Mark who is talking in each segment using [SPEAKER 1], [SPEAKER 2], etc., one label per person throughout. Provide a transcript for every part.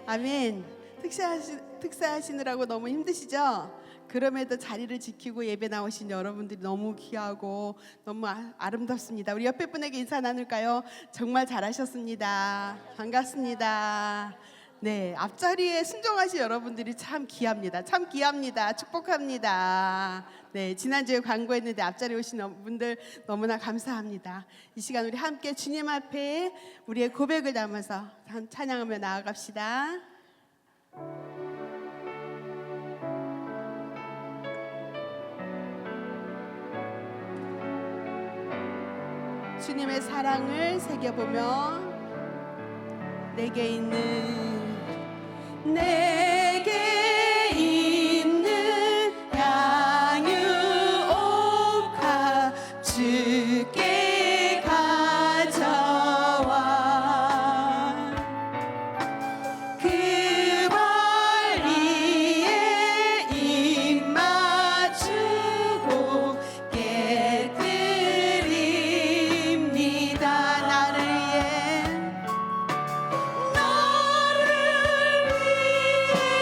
[SPEAKER 1] 아멘. 특사하시느라고 너무 힘드시죠? 그럼에도 자리를 지키고 예배 나오신 여러분들이 너무 귀하고 너무 아름답습니다. 우리 옆에 분에게 인사 나눌까요? 정말 잘하셨습니다. 반갑습니다. 네, 앞자리에 순종하신 여러분들이 참 귀합니다. 참 귀합니다. 축복합니다. 네, 지난주에 광고했는데 앞자리에 오신 분들 너무나 감사합니다. 이 시간 우리 함께 주님 앞에 우리의 고백을 담아서 찬양하며 나아갑시다. 주님의 사랑을 새겨보며 내게 있는 양육옥화 주께 가져와 그 권리에 입 맞추고 깨뜨립니다. 너를 위해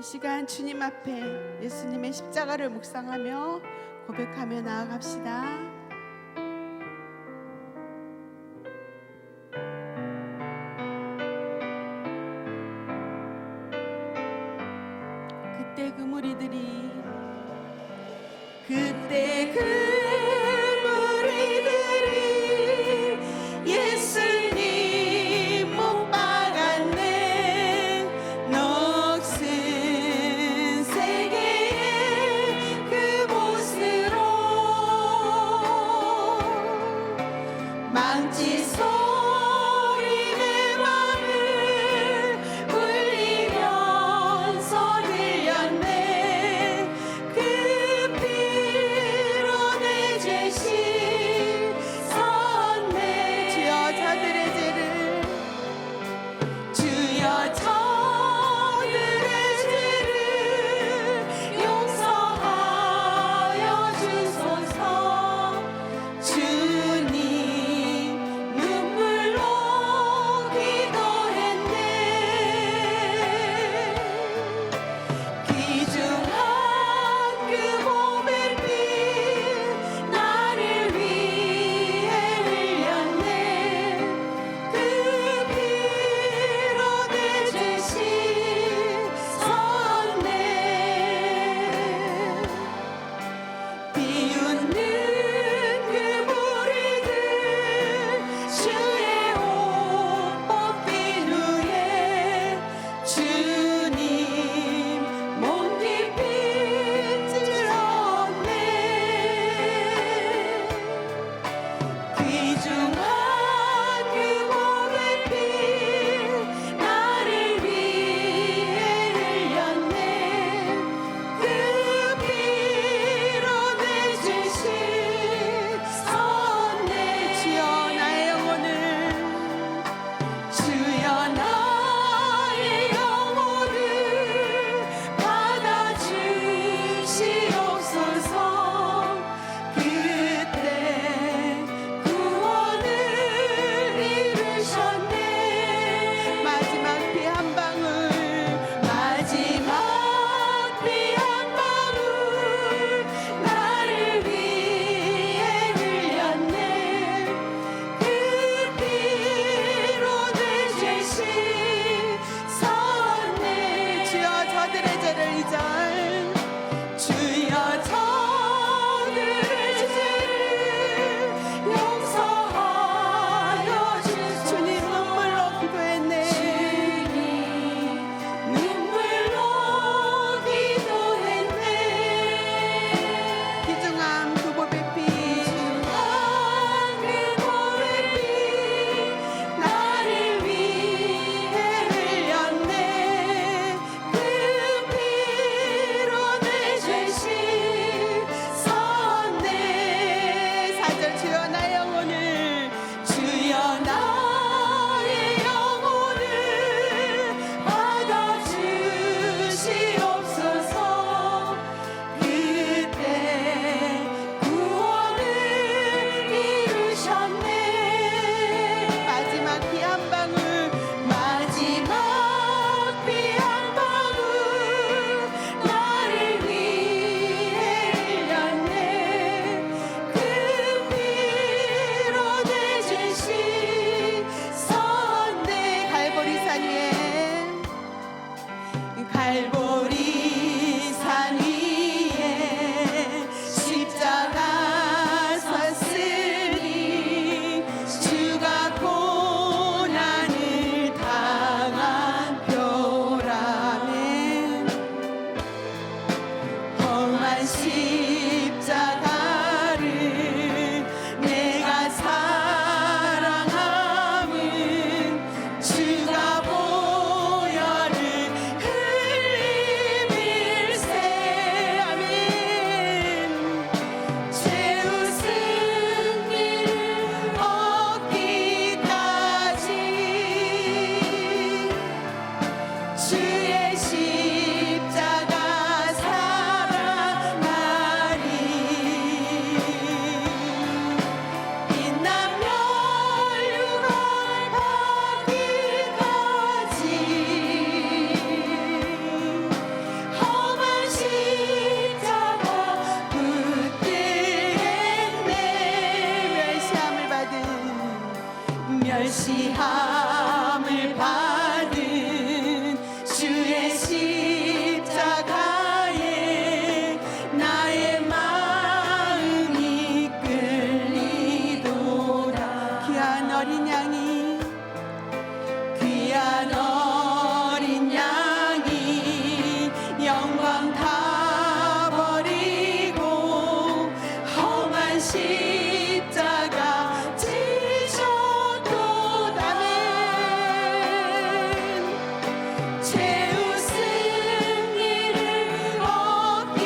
[SPEAKER 1] 시간 주님 앞에 예수님의 십자가를 묵상하며 고백하며 나아갑시다. 그때 그 무리들이 예수님 못 박았네. 녹슨 세계의 그곳으로 망치 소리 내 맘을 울리면서 들렸네. 그 피로 내 시함을 받은 주의 십자가에 나의 마음이 끌리도다. 귀한 어린 양이 귀한 어린 양이 영광 다 버리고 험한 십자가 지셨도다면 죄의 승리를 얻기까지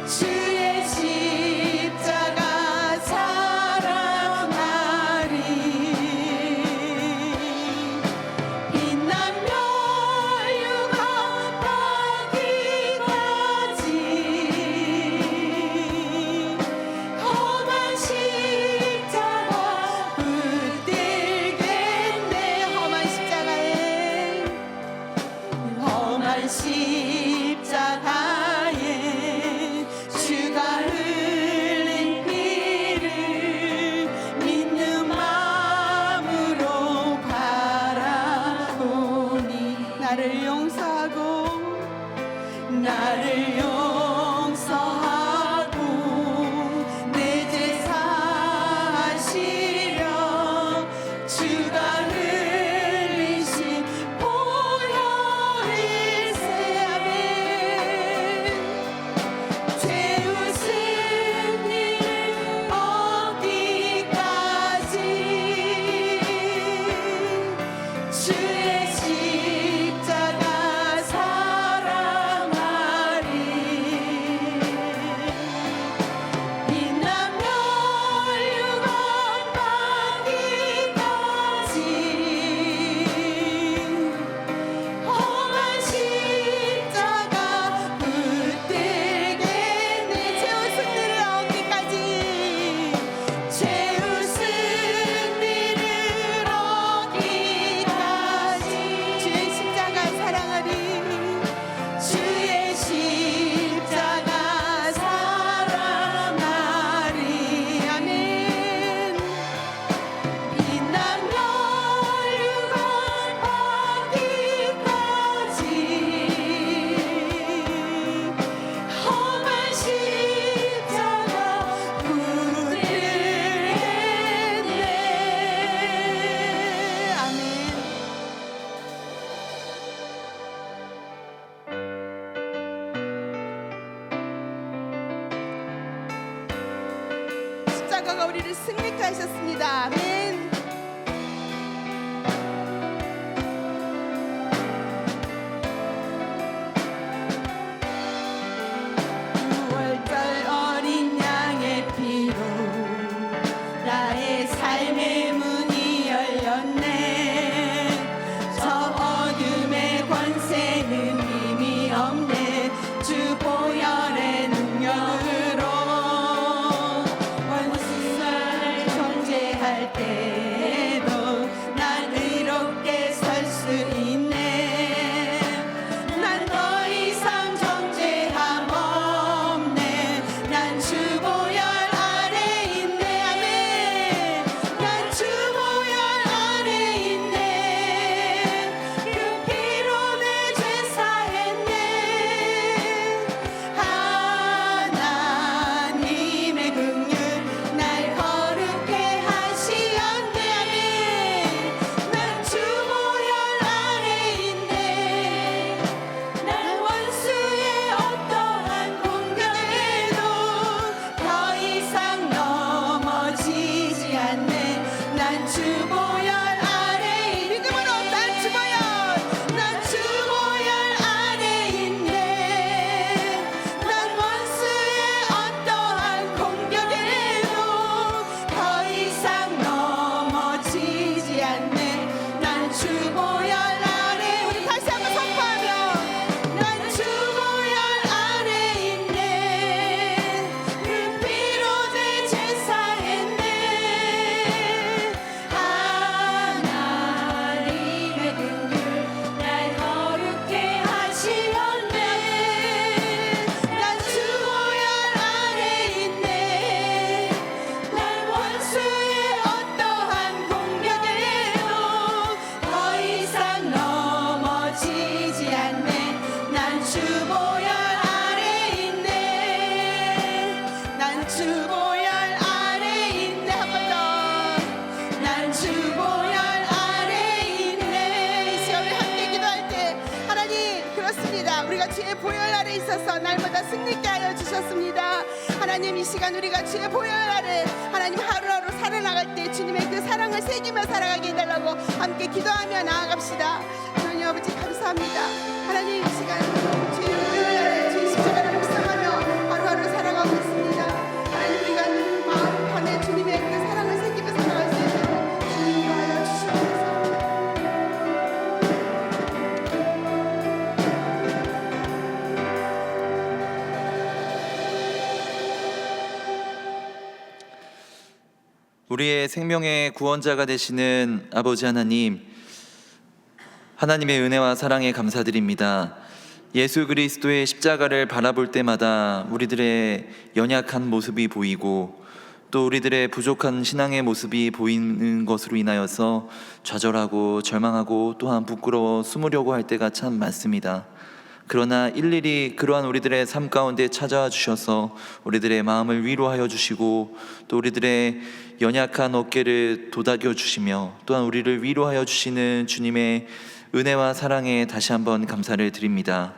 [SPEAKER 1] 주의 십자가 사랑하리. 빛나며 유가 받기까지 험한 십자가 붙들겠네. 험한 십자가에 주가 흘린 피를 믿는 마음으로 바라보니 나를 용서하고 내 죄 사하시려 주가 흘리신 보혈일세. 아멘. 죄의 승리를 얻기까지 주의 십자가 사랑하리. 빛나며 유감 받기까지 험한 십자가 붙들겠네. 죄의 승리를 얻기까지 죄의 승리를 얻기까지 주의 십자가 사랑하리. 주의 십자가 사랑하리. 아멘. 빛나며 유감 받기까지 험한 십자가 붙들겠네. 아멘. 십자가가 우리를 승리케 하셨습니다. 아멘. 6월절 어린 양의 피로 나의 삶의 문이 열렸네. 저 어둠의 권세는 힘이 없네. 주 보혈의 능력으로 원수를 존재할 때 주보혈 아래 있네. 한 번 더. 난 주보혈 아래 있네. 이 시간 우리 함께 기도할 때 하나님, 그렇습니다. 우리가 주의 보혈 아래 있어서 날마다 승리케 하여 주셨습니다. 하나님, 이 시간 우리가 주의 보혈 아래 하나님 하루하루 살아나갈 때 주님의 그 사랑을 새기며 살아가게 해달라고 함께 기도하며 나아갑시다. 하나님 아버지 감사합니다. 하나님, 이 시간 주의 보혈 아래 주의 십자가를 묵상하며 하루하루 살아가고 있습니다. 하나님, 우리가 마음 안에 주님의 그 사랑을 새기며 살아갈 수 있도록 주님 인도하여 주시옵소서.
[SPEAKER 2] 우리의 생명의 구원자가 되시는 아버지 하나님, 하나님의 은혜와 사랑에 감사드립니다. 예수 그리스도의 십자가를 바라볼 때마다 우리들의 연약한 모습이 보이고 또 우리들의 부족한 신앙의 모습이 보이는 것으로 인하여서 좌절하고 절망하고 또한 부끄러워 숨으려고 할 때가 참 많습니다. 그러나 일일이 그러한 우리들의 삶 가운데 찾아와 주셔서 우리들의 마음을 위로하여 주시고 또 우리들의 연약한 어깨를 도닥여 주시며 또한 우리를 위로하여 주시는 주님의 은혜와 사랑에 다시 한번 감사를 드립니다.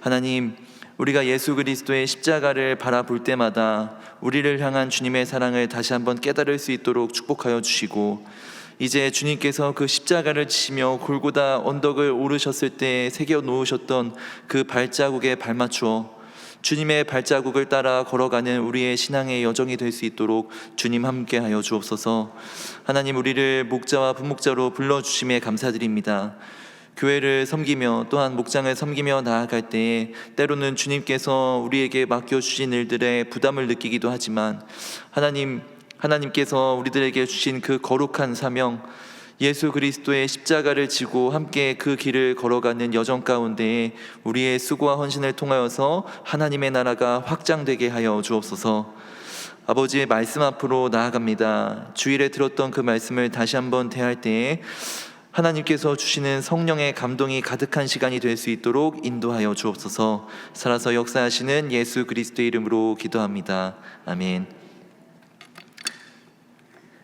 [SPEAKER 2] 하나님, 우리가 예수 그리스도의 십자가를 바라볼 때마다 우리를 향한 주님의 사랑을 다시 한번 깨달을 수 있도록 축복하여 주시고, 이제 주님께서 그 십자가를 지시며 골고다 언덕을 오르셨을 때 새겨 놓으셨던 그 발자국에 발맞추어 주님의 발자국을 따라 걸어가는 우리의 신앙의 여정이 될 수 있도록 주님 함께하여 주옵소서. 하나님, 우리를 목자와 분목자로 불러주심에 감사드립니다. 교회를 섬기며 또한 목장을 섬기며 나아갈 때에 때로는 주님께서 우리에게 맡겨주신 일들의 부담을 느끼기도 하지만 하나님께서 우리들에게 주신 그 거룩한 사명, 예수 그리스도의 십자가를 지고 함께 그 길을 걸어가는 여정 가운데 우리의 수고와 헌신을 통하여서 하나님의 나라가 확장되게 하여 주옵소서. 아버지의 말씀 앞으로 나아갑니다. 주일에 들었던 그 말씀을 다시 한번 대할 때에 하나님께서 주시는 성령의 감동이 가득한 시간이 될 수 있도록 인도하여 주옵소서. 살아서 역사하시는 예수 그리스도의 이름으로 기도합니다. 아멘.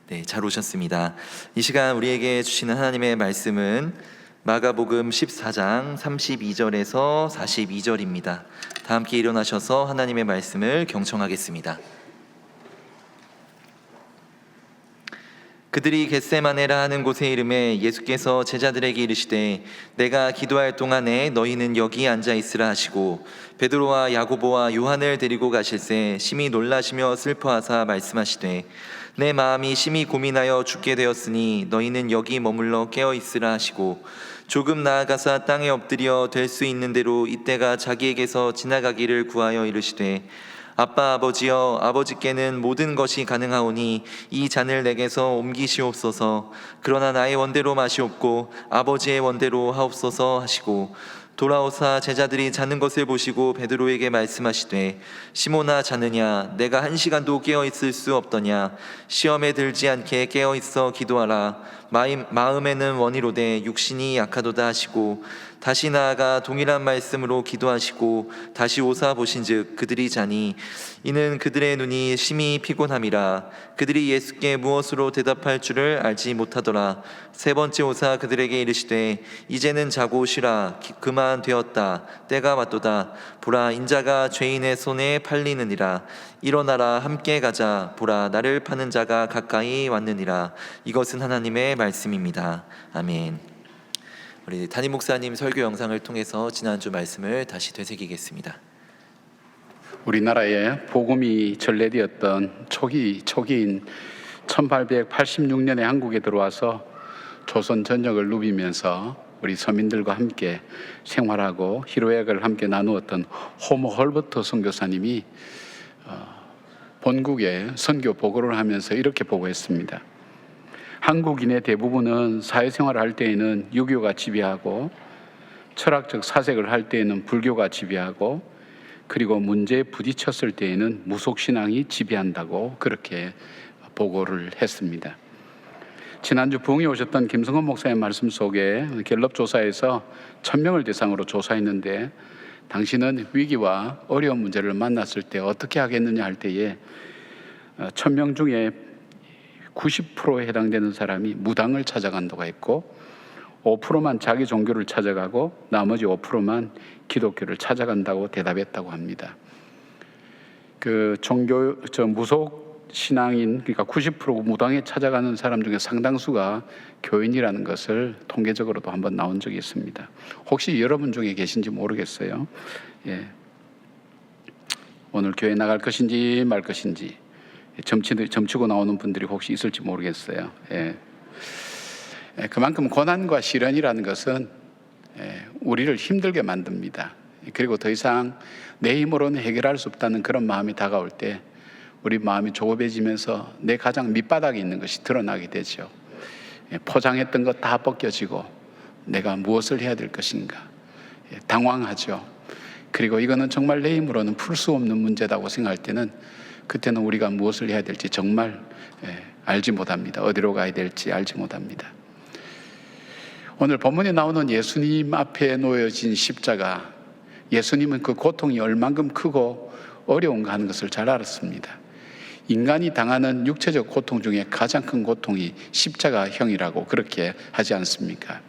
[SPEAKER 2] 네, 잘 오셨습니다. 이 시간 우리에게 주시는 하나님의 말씀은 마가복음 14장 32절에서 42절입니다. 다 함께 일어나셔서 하나님의 말씀을 경청하겠습니다. 그들이 겟세마네라 하는 곳에 이르매 예수께서 제자들에게 이르시되 내가 기도할 동안에 너희는 여기 앉아 있으라 하시고 베드로와 야고보와 요한을 데리고 가실새 심히 놀라시며 슬퍼하사 말씀하시되 내 마음이 심히 고민하여 죽게 되었으니 너희는 여기 머물러 깨어 있으라 하시고 조금 나아가사 땅에 엎드려 될 수 있는 대로 이때가 자기에게서 지나가기를 구하여 이르시되 아빠 아버지여, 아버지께는 모든 것이 가능하오니 이 잔을 내게서 옮기시옵소서. 그러나 나의 원대로 마시옵고 아버지의 원대로 하옵소서 하시고 돌아오사 제자들이 자는 것을 보시고 베드로에게 말씀하시되 시몬아, 자느냐? 내가 1시간도 깨어 있을 수 없더냐? 시험에 들지 않게 깨어 있어 기도하라. 마음에는 원이로되 육신이 약하도다 하시고 다시 나아가 동일한 말씀으로 기도하시고 다시 오사 보신즉 그들이 자니 이는 그들의 눈이 심히 피곤함이라. 그들이 예수께 무엇으로 대답할 줄을 알지 못하더라. 세 번째 오사 그들에게 이르시되 이제는 자고 쉬라. 그만 되었다. 때가 왔도다. 보라, 인자가 죄인의 손에 팔리느니라. 일어나라, 함께 가자. 보라, 나를 파는 자가 가까이 왔느니라. 이것은 하나님의 말씀입니다. 아멘. 우리 담임 목사님 설교 영상을 통해서 지난주 말씀을 다시 되새기겠습니다.
[SPEAKER 3] 우리나라에 복음이 전래되었던 초기인 1886년에 한국에 들어와서 조선 전역을 누비면서 우리 서민들과 함께 생활하고 희로애락을 함께 나누었던 호모 헐버트 선교사님이 본국에 선교 보고를 하면서 이렇게 보고했습니다. 한국인의 대부분은 사회생활을 할 때에는 유교가 지배하고 철학적 사색을 할 때에는 불교가 지배하고 그리고 문제에 부딪혔을 때에는 무속신앙이 지배한다고 그렇게 보고를 했습니다. 지난주 부흥에 오셨던 김성헌 목사의 말씀 속에 갤럽 조사에서 1000명을 대상으로 조사했는데 당신은 위기와 어려운 문제를 만났을 때 어떻게 하겠느냐 할 때에 1000명 중에 90%에 해당되는 사람이 무당을 찾아간다고 했고 5%만 자기 종교를 찾아가고 나머지 5%만 기독교를 찾아간다고 대답했다고 합니다. 그 무속 신앙인, 그러니까 90% 무당에 찾아가는 사람 중에 상당수가 교인이라는 것을 통계적으로도 한번 나온 적이 있습니다. 혹시 여러분 중에 계신지 모르겠어요. 예. 오늘 교회 나갈 것인지 말 것인지 점치고 나오는 분들이 혹시 있을지 모르겠어요. 예. 그만큼 고난과 시련이라는 것은 우리를 힘들게 만듭니다. 그리고 더 이상 내 힘으로는 해결할 수 없다는 그런 마음이 다가올 때 우리 마음이 조급해지면서 내 가장 밑바닥에 있는 것이 드러나게 되죠. 포장했던 것 다 벗겨지고 내가 무엇을 해야 될 것인가 당황하죠. 그리고 이거는 정말 내 힘으로는 풀 수 없는 문제다고 생각할 때는 그때는 우리가 무엇을 해야 될지 정말 알지 못합니다. 어디로 가야 될지 알지 못합니다. 오늘 본문에 나오는 예수님 앞에 놓여진 십자가, 예수님은 그 고통이 얼만큼 크고 어려운가 하는 것을 잘 알았습니다. 인간이 당하는 육체적 고통 중에 가장 큰 고통이 십자가형이라고 그렇게 하지 않습니까?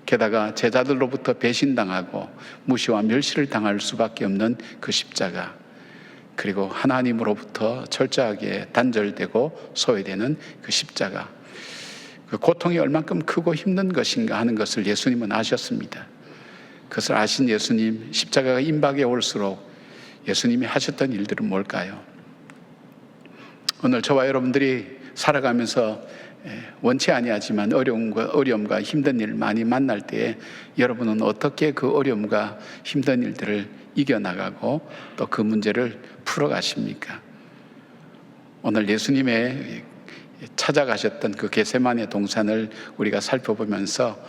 [SPEAKER 3] 게다가 제자들로부터 배신당하고 무시와 멸시를 당할 수밖에 없는 그 십자가, 그리고 하나님으로부터 철저하게 단절되고 소외되는 그 십자가, 그 고통이 얼만큼 크고 힘든 것인가 하는 것을 예수님은 아셨습니다. 그것을 아신 예수님, 십자가가 임박에 올수록 예수님이 하셨던 일들은 뭘까요? 오늘 저와 여러분들이 살아가면서 원치 아니하지만 어려움과 힘든 일 많이 만날 때에 여러분은 어떻게 그 어려움과 힘든 일들을 이겨나가고 또 그 문제를 풀어가십니까? 오늘 예수님의 찾아가셨던 그 겟세마네 동산을 우리가 살펴보면서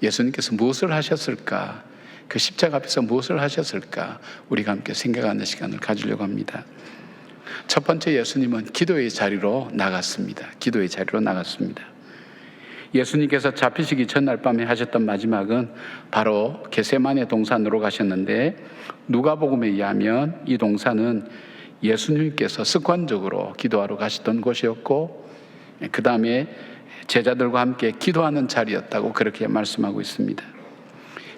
[SPEAKER 3] 예수님께서 무엇을 하셨을까? 그 십자가 앞에서 무엇을 하셨을까? 우리가 함께 생각하는 시간을 가지려고 합니다. 첫 번째, 예수님은 기도의 자리로 나갔습니다. 기도의 자리로 나갔습니다. 예수님께서 잡히시기 전날 밤에 하셨던 마지막은 바로 겟세마네 동산으로 가셨는데, 누가복음에 의하면 이 동산은 예수님께서 습관적으로 기도하러 가시던 곳이었고, 그 다음에 제자들과 함께 기도하는 자리였다고 그렇게 말씀하고 있습니다.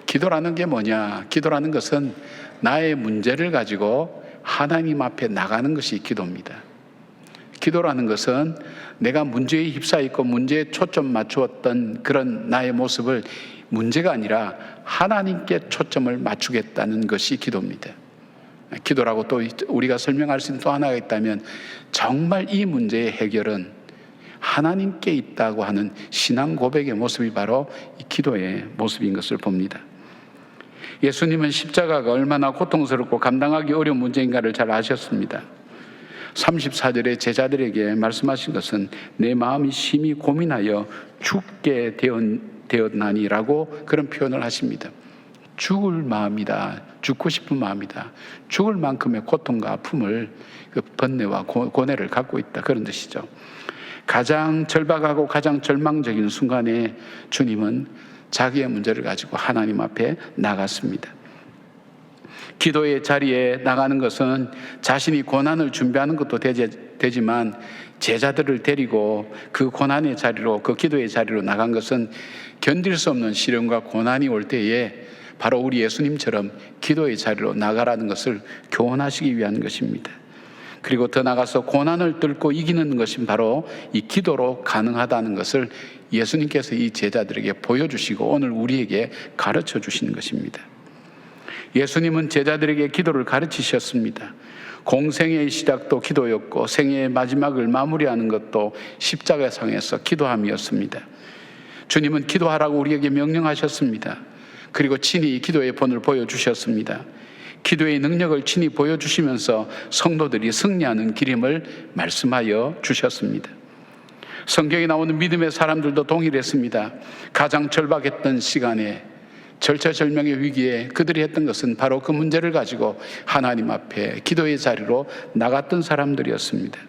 [SPEAKER 3] 기도라는 게 뭐냐? 기도라는 것은 나의 문제를 가지고 하나님 앞에 나가는 것이 기도입니다. 기도라는 것은 내가 문제에 휩싸였고 문제에 초점 맞추었던 그런 나의 모습을 문제가 아니라 하나님께 초점을 맞추겠다는 것이 기도입니다. 기도라고 또 우리가 설명할 수 있는 또 하나가 있다면, 정말 이 문제의 해결은 하나님께 있다고 하는 신앙 고백의 모습이 바로 이 기도의 모습인 것을 봅니다. 예수님은 십자가가 얼마나 고통스럽고 감당하기 어려운 문제인가를 잘 아셨습니다. 34절에 제자들에게 말씀하신 것은 내 마음이 심히 고민하여 죽게 되었나니라고 그런 표현을 하십니다. 죽을 마음이다. 죽고 싶은 마음이다. 죽을 만큼의 고통과 아픔을, 그 번뇌와 고뇌를 갖고 있다. 그런 뜻이죠. 가장 절박하고 가장 절망적인 순간에 주님은 자기의 문제를 가지고 하나님 앞에 나갔습니다. 기도의 자리에 나가는 것은 자신이 고난을 준비하는 것도 되지만, 제자들을 데리고 그 고난의 자리로, 그 기도의 자리로 나간 것은 견딜 수 없는 시련과 고난이 올 때에 바로 우리 예수님처럼 기도의 자리로 나가라는 것을 교훈하시기 위한 것입니다. 그리고 더 나가서 고난을 뚫고 이기는 것이 바로 이 기도로 가능하다는 것을 예수님께서 이 제자들에게 보여주시고 오늘 우리에게 가르쳐 주시는 것입니다. 예수님은 제자들에게 기도를 가르치셨습니다. 공생의 시작도 기도였고 생애의 마지막을 마무리하는 것도 십자가상에서 기도함이었습니다. 주님은 기도하라고 우리에게 명령하셨습니다. 그리고 친히 기도의 본을 보여주셨습니다. 기도의 능력을 친히 보여주시면서 성도들이 승리하는 길임을 말씀하여 주셨습니다. 성경에 나오는 믿음의 사람들도 동일했습니다. 가장 절박했던 시간에, 절체절명의 위기에 그들이 했던 것은 바로 그 문제를 가지고 하나님 앞에 기도의 자리로 나갔던 사람들이었습니다.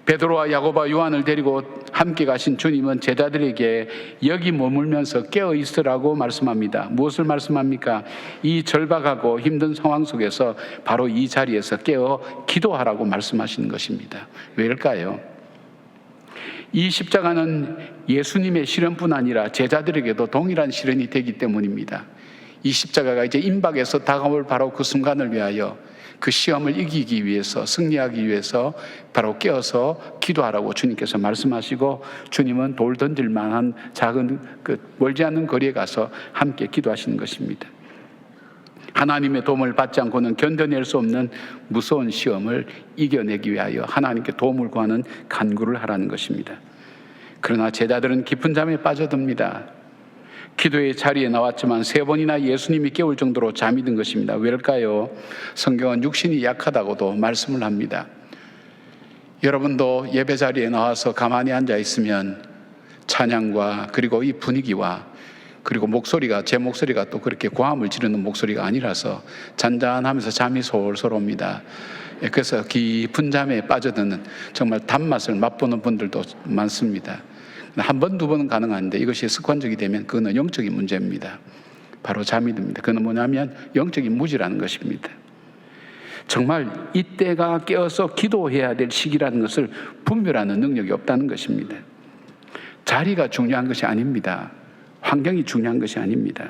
[SPEAKER 3] 베드로와 야고보와 요한을 데리고 함께 가신 주님은 제자들에게 여기 머물면서 깨어 있으라고 말씀합니다. 무엇을 말씀합니까? 이 절박하고 힘든 상황 속에서 바로 이 자리에서 깨어 기도하라고 말씀하시는 것입니다. 왜일까요? 이 십자가는 예수님의 시련뿐 아니라 제자들에게도 동일한 시련이 되기 때문입니다. 이 십자가가 이제 임박에서 다가올 바로 그 순간을 위하여, 그 시험을 이기기 위해서, 승리하기 위해서 바로 깨어서 기도하라고 주님께서 말씀하시고, 주님은 돌 던질 만한 작은 멀지 않은 거리에 가서 함께 기도하시는 것입니다. 하나님의 도움을 받지 않고는 견뎌낼 수 없는 무서운 시험을 이겨내기 위하여 하나님께 도움을 구하는 간구를 하라는 것입니다. 그러나 제자들은 깊은 잠에 빠져듭니다. 기도의 자리에 나왔지만 3번이나 예수님이 깨울 정도로 잠이 든 것입니다. 왜일까요? 성경은 육신이 약하다고도 말씀을 합니다. 여러분도 예배 자리에 나와서 가만히 앉아 있으면 찬양과 그리고 이 분위기와 그리고 목소리가, 제 목소리가 또 그렇게 고함을 지르는 목소리가 아니라서 잔잔하면서 잠이 솔솔 옵니다. 그래서 깊은 잠에 빠져드는, 정말 단맛을 맛보는 분들도 많습니다. 한 번, 두 번은 가능한데 이것이 습관적이 되면 그거는 영적인 문제입니다. 바로 잠이 듭니다. 그건 뭐냐면 영적인 무지라는 것입니다. 정말 이때가 깨어서 기도해야 될 시기라는 것을 분별하는 능력이 없다는 것입니다. 자리가 중요한 것이 아닙니다. 환경이 중요한 것이 아닙니다.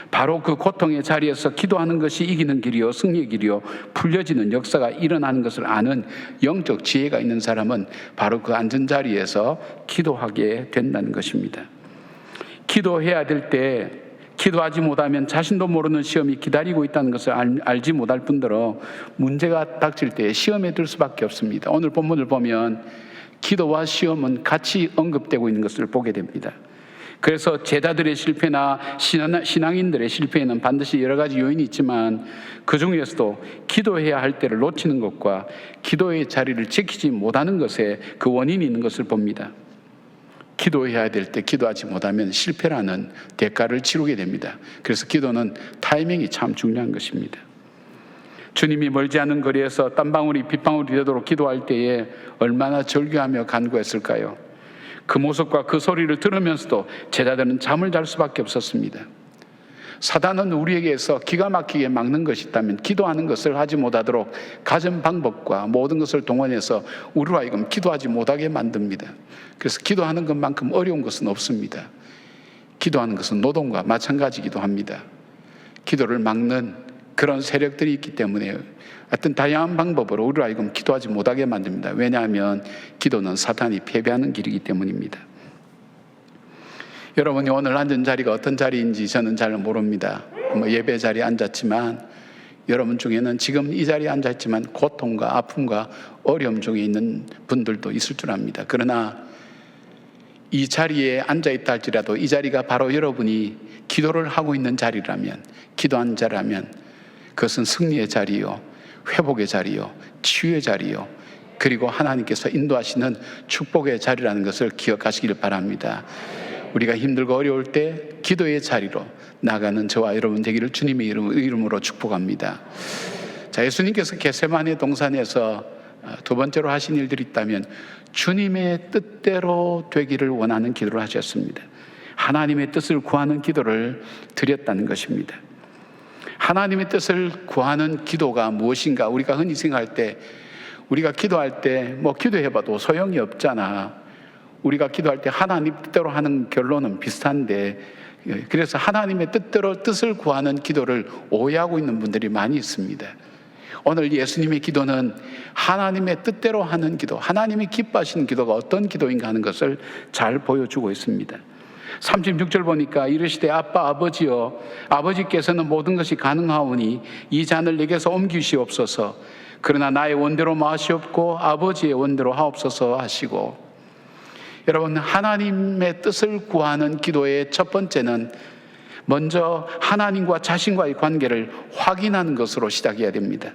[SPEAKER 3] 바로 그 고통의 자리에서 기도하는 것이 이기는 길이요, 승리의 길이요, 풀려지는 역사가 일어나는 것을 아는 영적 지혜가 있는 사람은 바로 그 앉은 자리에서 기도하게 된다는 것입니다. 기도해야 될 때 기도하지 못하면 자신도 모르는 시험이 기다리고 있다는 것을 알지 못할 뿐더러 문제가 닥칠 때 시험에 들 수밖에 없습니다. 오늘 본문을 보면 기도와 시험은 같이 언급되고 있는 것을 보게 됩니다. 그래서 제자들의 실패나 신앙인들의 실패에는 반드시 여러 가지 요인이 있지만 그 중에서도 기도해야 할 때를 놓치는 것과 기도의 자리를 지키지 못하는 것에 그 원인이 있는 것을 봅니다. 기도해야 될 때 기도하지 못하면 실패라는 대가를 치르게 됩니다. 그래서 기도는 타이밍이 참 중요한 것입니다. 주님이 멀지 않은 거리에서 땀방울이 빗방울이 되도록 기도할 때에 얼마나 절규하며 간구했을까요? 그 모습과 그 소리를 들으면서도 제자들은 잠을 잘 수밖에 없었습니다. 사단은 우리에게서 기가 막히게 막는 것이 있다면 기도하는 것을 하지 못하도록 가진 방법과 모든 것을 동원해서 우리로 하여금 기도하지 못하게 만듭니다. 그래서 기도하는 것만큼 어려운 것은 없습니다. 기도하는 것은 노동과 마찬가지이기도 합니다. 기도를 막는 그런 세력들이 있기 때문에 어떤 다양한 방법으로 우리로 하여금 기도하지 못하게 만듭니다. 왜냐하면 기도는 사탄이 패배하는 길이기 때문입니다. 여러분이 오늘 앉은 자리가 어떤 자리인지 저는 잘 모릅니다. 예배 자리에 앉았지만 여러분 중에는 지금 이 자리에 앉았지만 고통과 아픔과 어려움 중에 있는 분들도 있을 줄 압니다. 그러나 이 자리에 앉아있다 할지라도 이 자리가 바로 여러분이 기도를 하고 있는 자리라면, 기도한 자라면 그것은 승리의 자리요, 회복의 자리요, 치유의 자리요, 그리고 하나님께서 인도하시는 축복의 자리라는 것을 기억하시길 바랍니다. 우리가 힘들고 어려울 때 기도의 자리로 나가는 저와 여러분 되기를 주님의 이름으로 축복합니다. 자, 예수님께서 겟세마네 동산에서 두 번째로 하신 일들이 있다면 주님의 뜻대로 되기를 원하는 기도를 하셨습니다. 하나님의 뜻을 구하는 기도를 드렸다는 것입니다. 하나님의 뜻을 구하는 기도가 무엇인가? 우리가 흔히 생각할 때, 우리가 기도할 때 기도해봐도 소용이 없잖아. 우리가 기도할 때 하나님 뜻대로 하는 결론은 비슷한데, 그래서 하나님의 뜻대로 뜻을 구하는 기도를 오해하고 있는 분들이 많이 있습니다. 오늘 예수님의 기도는 하나님의 뜻대로 하는 기도, 하나님이 기뻐하시는 기도가 어떤 기도인가 하는 것을 잘 보여주고 있습니다. 36절 보니까 이르시되 아빠 아버지여, 아버지께서는 모든 것이 가능하오니 이 잔을 내게서 옮기시옵소서. 그러나 나의 원대로 마시옵고 아버지의 원대로 하옵소서 하시고, 여러분, 하나님의 뜻을 구하는 기도의 첫 번째는 먼저 하나님과 자신과의 관계를 확인하는 것으로 시작해야 됩니다.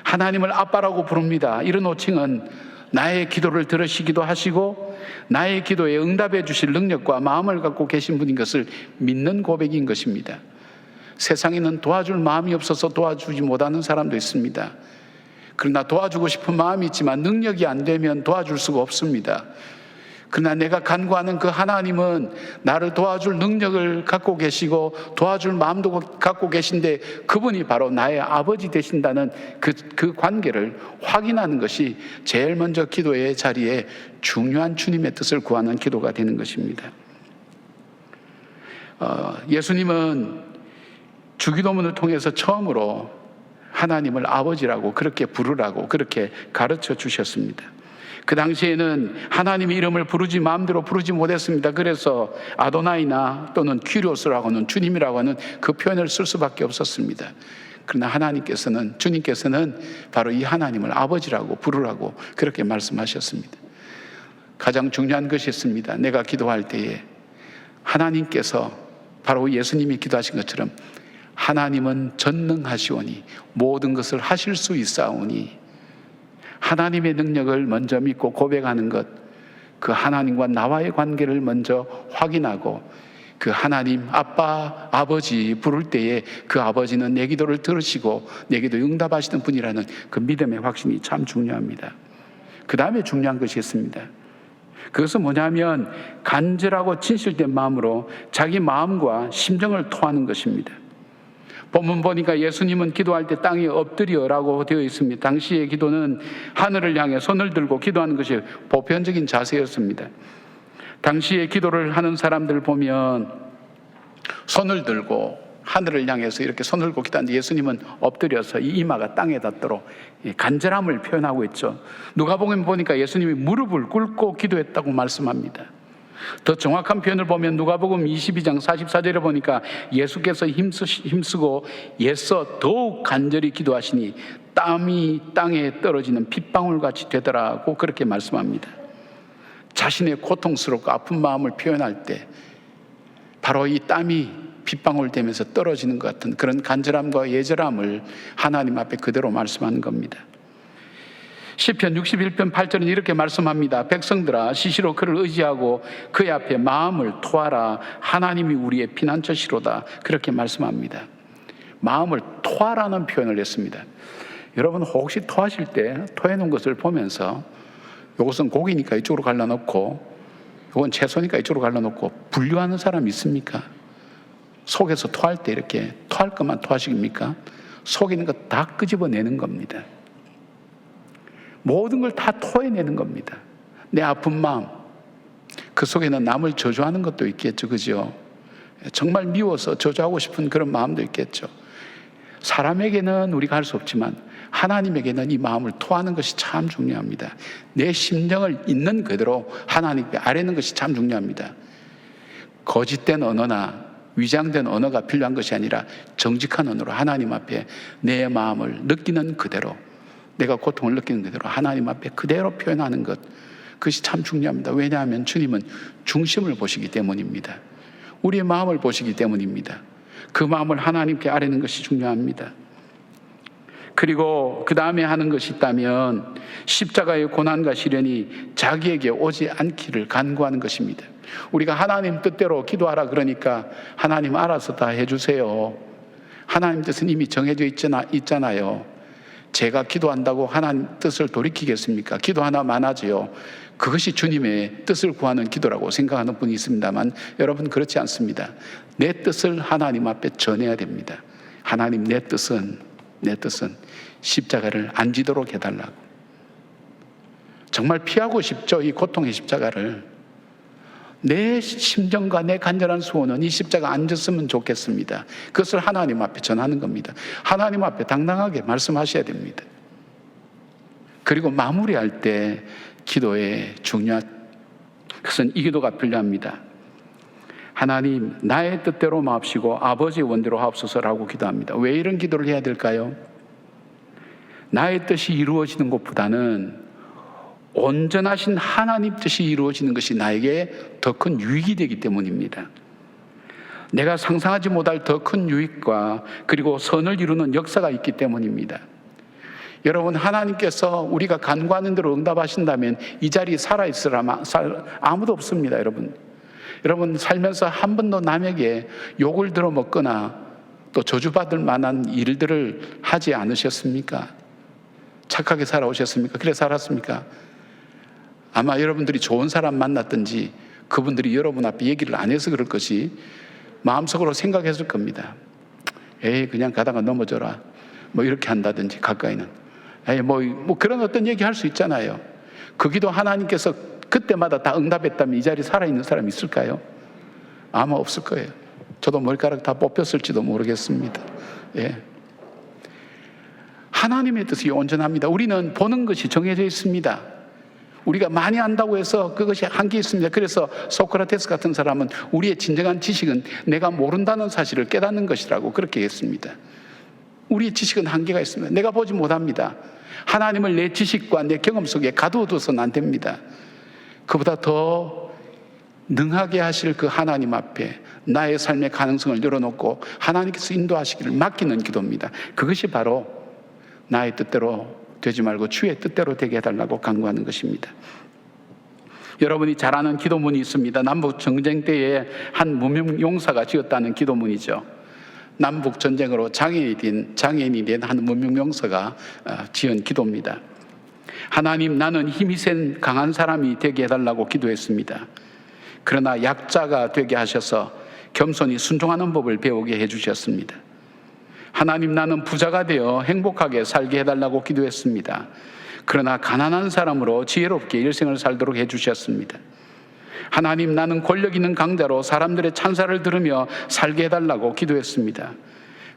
[SPEAKER 3] 하나님을 아빠라고 부릅니다. 이런 호칭은 나의 기도를 들으시기도 하시고 나의 기도에 응답해 주실 능력과 마음을 갖고 계신 분인 것을 믿는 고백인 것입니다. 세상에는 도와줄 마음이 없어서 도와주지 못하는 사람도 있습니다. 그러나 도와주고 싶은 마음이 있지만 능력이 안 되면 도와줄 수가 없습니다. 그러나 내가 간구하는 그 하나님은 나를 도와줄 능력을 갖고 계시고 도와줄 마음도 갖고 계신데 그분이 바로 나의 아버지 되신다는 그 관계를 확인하는 것이 제일 먼저 기도의 자리에 중요한 주님의 뜻을 구하는 기도가 되는 것입니다. 예수님은 주기도문을 통해서 처음으로 하나님을 아버지라고 그렇게 부르라고 그렇게 가르쳐 주셨습니다. 그 당시에는 하나님의 이름을 마음대로 부르지 못했습니다. 그래서 아도나이나 또는 퀴리오스라고 하는 주님이라고 하는 그 표현을 쓸 수밖에 없었습니다. 그러나 주님께서는 바로 이 하나님을 아버지라고 부르라고 그렇게 말씀하셨습니다. 가장 중요한 것이 있습니다. 내가 기도할 때에 하나님께서 바로 예수님이 기도하신 것처럼 하나님은 전능하시오니 모든 것을 하실 수 있사오니 하나님의 능력을 먼저 믿고 고백하는 것, 그 하나님과 나와의 관계를 먼저 확인하고 그 하나님 아빠 아버지 부를 때에 그 아버지는 내 기도를 들으시고 내 기도 응답하시는 분이라는 그 믿음의 확신이 참 중요합니다. 그 다음에 중요한 것이 있습니다. 그것은 뭐냐면 간절하고 진실된 마음으로 자기 마음과 심정을 토하는 것입니다. 본문 보니까 예수님은 기도할 때 땅에 엎드려라고 되어 있습니다. 당시의 기도는 하늘을 향해 손을 들고 기도하는 것이 보편적인 자세였습니다. 당시의 기도를 하는 사람들 보면 손을 들고 하늘을 향해서 이렇게 손을 들고 기도하는데 예수님은 엎드려서 이 이마가 땅에 닿도록 간절함을 표현하고 있죠. 누가복음 보니까 예수님이 무릎을 꿇고 기도했다고 말씀합니다. 더 정확한 표현을 보면 누가복음 22장 44절에 보니까 예수께서 힘쓰고 애써 더욱 간절히 기도하시니 땀이 땅에 떨어지는 핏방울같이 되더라고 그렇게 말씀합니다. 자신의 고통스럽고 아픈 마음을 표현할 때 바로 이 땀이 핏방울 되면서 떨어지는 것 같은 그런 간절함과 예절함을 하나님 앞에 그대로 말씀하는 겁니다. 시편 61편 8절은 이렇게 말씀합니다. 백성들아 시시로 그를 의지하고 그의 앞에 마음을 토하라. 하나님이 우리의 피난처시로다. 그렇게 말씀합니다. 마음을 토하라는 표현을 했습니다. 여러분 혹시 토하실 때 토해놓은 것을 보면서 이것은 고기니까 이쪽으로 갈라놓고 이건 채소니까 이쪽으로 갈라놓고 분류하는 사람 있습니까? 속에서 토할 때 이렇게 토할 것만 토하십니까? 속에 있는 거 다 끄집어내는 겁니다. 모든 걸 다 토해내는 겁니다. 내 아픈 마음, 그 속에는 남을 저주하는 것도 있겠죠, 그죠? 정말 미워서 저주하고 싶은 그런 마음도 있겠죠. 사람에게는 우리가 할 수 없지만 하나님에게는 이 마음을 토하는 것이 참 중요합니다. 내 심정을 있는 그대로 하나님께 아뢰는 것이 참 중요합니다. 거짓된 언어나 위장된 언어가 필요한 것이 아니라 정직한 언어로 하나님 앞에 내 마음을 느끼는 그대로, 내가 고통을 느끼는 그대로 하나님 앞에 그대로 표현하는 것, 그것이 참 중요합니다. 왜냐하면 주님은 중심을 보시기 때문입니다. 우리의 마음을 보시기 때문입니다. 그 마음을 하나님께 아뢰는 것이 중요합니다. 그리고 그 다음에 하는 것이 있다면 십자가의 고난과 시련이 자기에게 오지 않기를 간구하는 것입니다. 우리가 하나님 뜻대로 기도하라 그러니까 하나님 알아서 다 해주세요. 하나님 뜻은 이미 정해져 있잖아요. 제가 기도한다고 하나님 뜻을 돌이키겠습니까? 기도 하나만 하지요. 그것이 주님의 뜻을 구하는 기도라고 생각하는 분이 있습니다만 여러분 그렇지 않습니다. 내 뜻을 하나님 앞에 전해야 됩니다. 하나님 내 뜻은 십자가를 안 지도록 해달라고. 정말 피하고 싶죠, 이 고통의 십자가를. 내 심정과 내 간절한 소원은 이 십자가 안 졌으면 좋겠습니다. 그것을 하나님 앞에 전하는 겁니다. 하나님 앞에 당당하게 말씀하셔야 됩니다. 그리고 마무리할 때 기도에 중요한 것은 이 기도가 필요합니다. 하나님 나의 뜻대로 마옵시고 아버지의 원대로 하옵소서라고 기도합니다. 왜 이런 기도를 해야 될까요? 나의 뜻이 이루어지는 것보다는 온전하신 하나님 뜻이 이루어지는 것이 나에게 더 큰 유익이 되기 때문입니다. 내가 상상하지 못할 더 큰 유익과 그리고 선을 이루는 역사가 있기 때문입니다. 여러분 하나님께서 우리가 간구하는 대로 응답하신다면 이 자리에 살아있으라 아무도 없습니다. 여러분 살면서 한 번도 남에게 욕을 들어먹거나 또 저주받을 만한 일들을 하지 않으셨습니까? 착하게 살아오셨습니까? 그래 살았습니까? 아마 여러분들이 좋은 사람 만났든지 그분들이 여러분 앞에 얘기를 안 해서 그럴 것이 마음속으로 생각했을 겁니다. 에이, 그냥 가다가 넘어져라. 뭐 이렇게 한다든지 가까이는. 에이, 뭐 그런 어떤 얘기 할 수 있잖아요. 그 기도 하나님께서 그때마다 다 응답했다면 이 자리에 살아있는 사람이 있을까요? 아마 없을 거예요. 저도 머리카락 다 뽑혔을지도 모르겠습니다. 예. 하나님의 뜻이 온전합니다. 우리는 보는 것이 정해져 있습니다. 우리가 많이 안다고 해서 그것이 한계 있습니다. 그래서 소크라테스 같은 사람은 우리의 진정한 지식은 내가 모른다는 사실을 깨닫는 것이라고 그렇게 했습니다. 우리의 지식은 한계가 있습니다. 내가 보지 못합니다. 하나님을 내 지식과 내 경험 속에 가두어둬서는 안 됩니다. 그보다 더 능하게 하실 그 하나님 앞에 나의 삶의 가능성을 열어놓고 하나님께서 인도하시기를 맡기는 기도입니다. 그것이 바로 나의 뜻대로 되지 말고 주의 뜻대로 되게 해달라고 간구하는 것입니다. 여러분이 잘 아는 기도문이 있습니다. 남북 전쟁 때에 한 무명 용사가 지었다는 기도문이죠. 남북 전쟁으로 장애인이 된 한 무명 용사가 지은 기도입니다. 하나님, 나는 힘이 센 강한 사람이 되게 해달라고 기도했습니다. 그러나 약자가 되게 하셔서 겸손히 순종하는 법을 배우게 해주셨습니다. 하나님, 나는 부자가 되어 행복하게 살게 해달라고 기도했습니다. 그러나 가난한 사람으로 지혜롭게 일생을 살도록 해주셨습니다. 하나님, 나는 권력 있는 강자로 사람들의 찬사를 들으며 살게 해달라고 기도했습니다.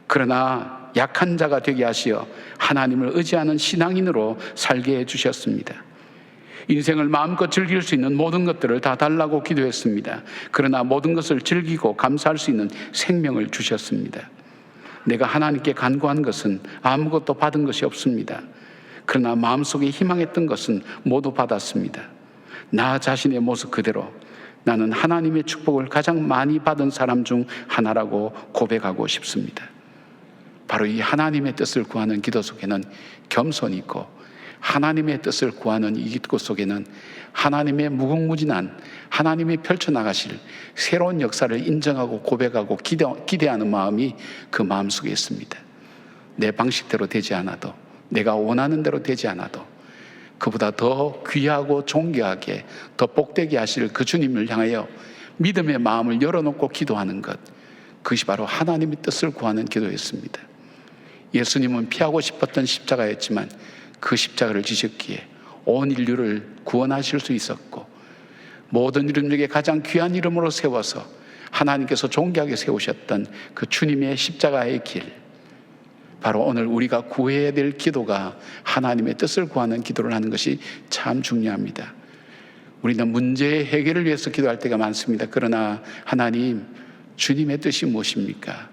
[SPEAKER 3] 그러나 약한 자가 되게 하시어 하나님을 의지하는 신앙인으로 살게 해주셨습니다. 인생을 마음껏 즐길 수 있는 모든 것들을 다 달라고 기도했습니다. 그러나 모든 것을 즐기고 감사할 수 있는 생명을 주셨습니다. 내가 하나님께 간구한 것은 아무것도 받은 것이 없습니다. 그러나 마음속에 희망했던 것은 모두 받았습니다. 나 자신의 모습 그대로 나는 하나님의 축복을 가장 많이 받은 사람 중 하나라고 고백하고 싶습니다. 바로 이 하나님의 뜻을 구하는 기도 속에는 겸손이 있고, 하나님의 뜻을 구하는 이 기도 속에는 하나님의 무궁무진한 하나님이 펼쳐나가실 새로운 역사를 인정하고 고백하고 기대하는 마음이 그 마음속에 있습니다. 내 방식대로 되지 않아도, 내가 원하는 대로 되지 않아도 그보다 더 귀하고 존귀하게 더 복되게 하실 그 주님을 향하여 믿음의 마음을 열어놓고 기도하는 것, 그것이 바로 하나님의 뜻을 구하는 기도였습니다. 예수님은 피하고 싶었던 십자가였지만 그 십자가를 지셨기에 온 인류를 구원하실 수 있었고, 모든 이름 중에 가장 귀한 이름으로 세워서 하나님께서 존귀하게 세우셨던 그 주님의 십자가의 길, 바로 오늘 우리가 구해야 될 기도가 하나님의 뜻을 구하는 기도를 하는 것이 참 중요합니다. 우리는 문제의 해결을 위해서 기도할 때가 많습니다. 그러나 하나님, 주님의 뜻이 무엇입니까?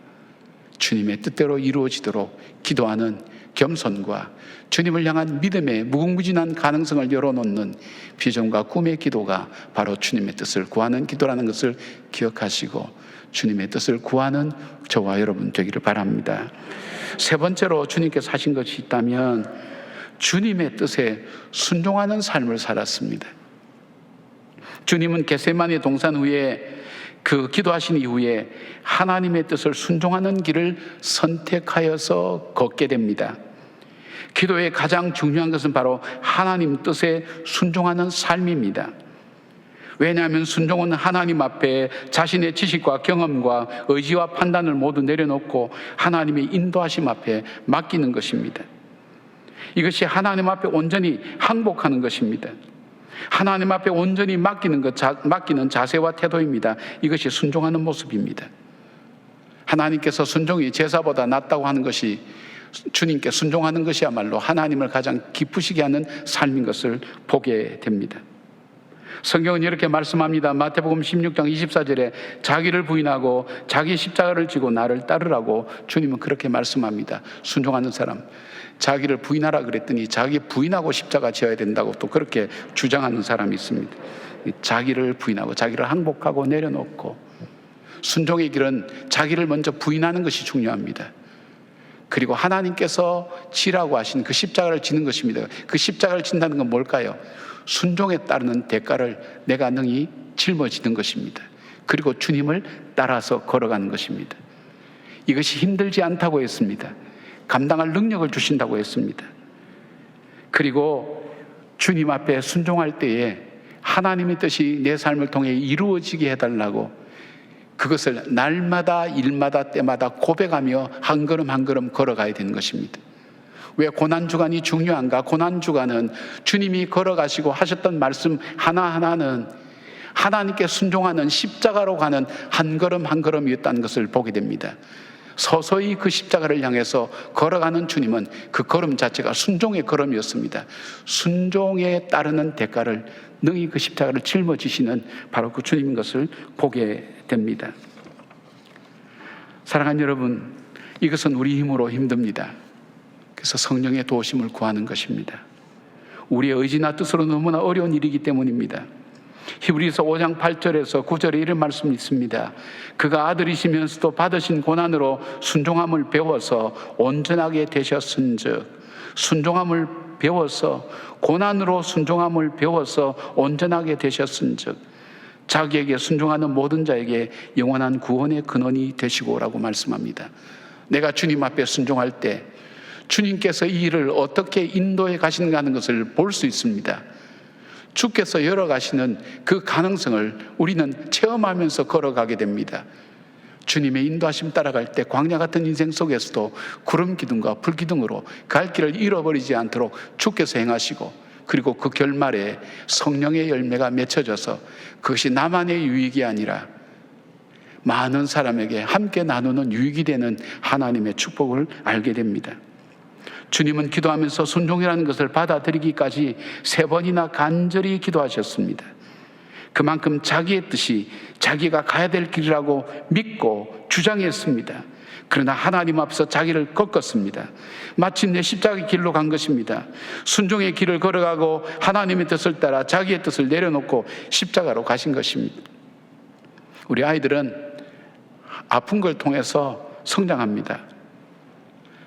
[SPEAKER 3] 주님의 뜻대로 이루어지도록 기도하는 겸손과 주님을 향한 믿음의 무궁무진한 가능성을 열어놓는 비전과 꿈의 기도가 바로 주님의 뜻을 구하는 기도라는 것을 기억하시고 주님의 뜻을 구하는 저와 여러분 되기를 바랍니다. 세 번째로 주님께서 하신 것이 있다면 주님의 뜻에 순종하는 삶을 살았습니다. 주님은 겟세마네 동산 후에 그 기도하신 이후에 하나님의 뜻을 순종하는 길을 선택하여서 걷게 됩니다. 기도의 가장 중요한 것은 바로 하나님 뜻에 순종하는 삶입니다. 왜냐하면 순종은 하나님 앞에 자신의 지식과 경험과 의지와 판단을 모두 내려놓고 하나님의 인도하심 앞에 맡기는 것입니다. 이것이 하나님 앞에 온전히 항복하는 것입니다. 하나님 앞에 온전히 맡기는 자세와 태도입니다. 이것이 순종하는 모습입니다. 하나님께서 순종이 제사보다 낫다고 하는 것이, 주님께 순종하는 것이야말로 하나님을 가장 기쁘시게 하는 삶인 것을 보게 됩니다. 성경은 이렇게 말씀합니다. 마태복음 16장 24절에 자기를 부인하고 자기 십자가를 지고 나를 따르라고 주님은 그렇게 말씀합니다. 순종하는 사람, 자기를 부인하라 그랬더니 자기 부인하고 십자가 지어야 된다고 또 그렇게 주장하는 사람이 있습니다. 자기를 부인하고 자기를 항복하고 내려놓고, 순종의 길은 자기를 먼저 부인하는 것이 중요합니다. 그리고 하나님께서 지라고 하신 그 십자가를 지는 것입니다. 그 십자가를 진다는 건 뭘까요? 순종에 따르는 대가를 내가 능히 짊어지는 것입니다. 그리고 주님을 따라서 걸어가는 것입니다. 이것이 힘들지 않다고 했습니다. 감당할 능력을 주신다고 했습니다. 그리고 주님 앞에 순종할 때에 하나님의 뜻이 내 삶을 통해 이루어지게 해달라고 그것을 날마다 일마다 때마다 고백하며 한 걸음 한 걸음 걸어가야 되는 것입니다. 왜 고난주간이 중요한가? 고난주간은 주님이 걸어가시고 하셨던 말씀 하나하나는 하나님께 순종하는 십자가로 가는 한 걸음 한 걸음이었다는 것을 보게 됩니다. 서서히 그 십자가를 향해서 걸어가는 주님은 그 걸음 자체가 순종의 걸음이었습니다. 순종에 따르는 대가를 능히 그 십자가를 짊어지시는 바로 그 주님인 것을 보게 됩니다. 사랑하는 여러분, 이것은 우리 힘으로 힘듭니다. 그래서 성령의 도우심을 구하는 것입니다. 우리의 의지나 뜻으로 너무나 어려운 일이기 때문입니다. 히브리서 5장 8절에서 9절에 이런 말씀이 있습니다. 그가 아들이시면서도 받으신 고난으로 순종함을 배워서 온전하게 되셨은즉, 순종함을 배워서 고난으로 순종함을 배워서 온전하게 되셨은즉 자기에게 순종하는 모든 자에게 영원한 구원의 근원이 되시고라고 말씀합니다. 내가 주님 앞에 순종할 때 주님께서 이 일을 어떻게 인도해 가시는가 하는 것을 볼 수 있습니다. 주께서 열어가시는 그 가능성을 우리는 체험하면서 걸어가게 됩니다. 주님의 인도하심 따라갈 때 광야 같은 인생 속에서도 구름 기둥과 불 기둥으로 갈 길을 잃어버리지 않도록 주께서 행하시고, 그리고 그 결말에 성령의 열매가 맺혀져서 그것이 나만의 유익이 아니라 많은 사람에게 함께 나누는 유익이 되는 하나님의 축복을 알게 됩니다. 주님은 기도하면서 순종이라는 것을 받아들이기까지 3번이나 간절히 기도하셨습니다. 그만큼 자기의 뜻이 자기가 가야 될 길이라고 믿고 주장했습니다. 그러나 하나님 앞에서 자기를 꺾었습니다. 마침내 십자가의 길로 간 것입니다. 순종의 길을 걸어가고 하나님의 뜻을 따라 자기의 뜻을 내려놓고 십자가로 가신 것입니다. 우리 아이들은 아픈 걸 통해서 성장합니다.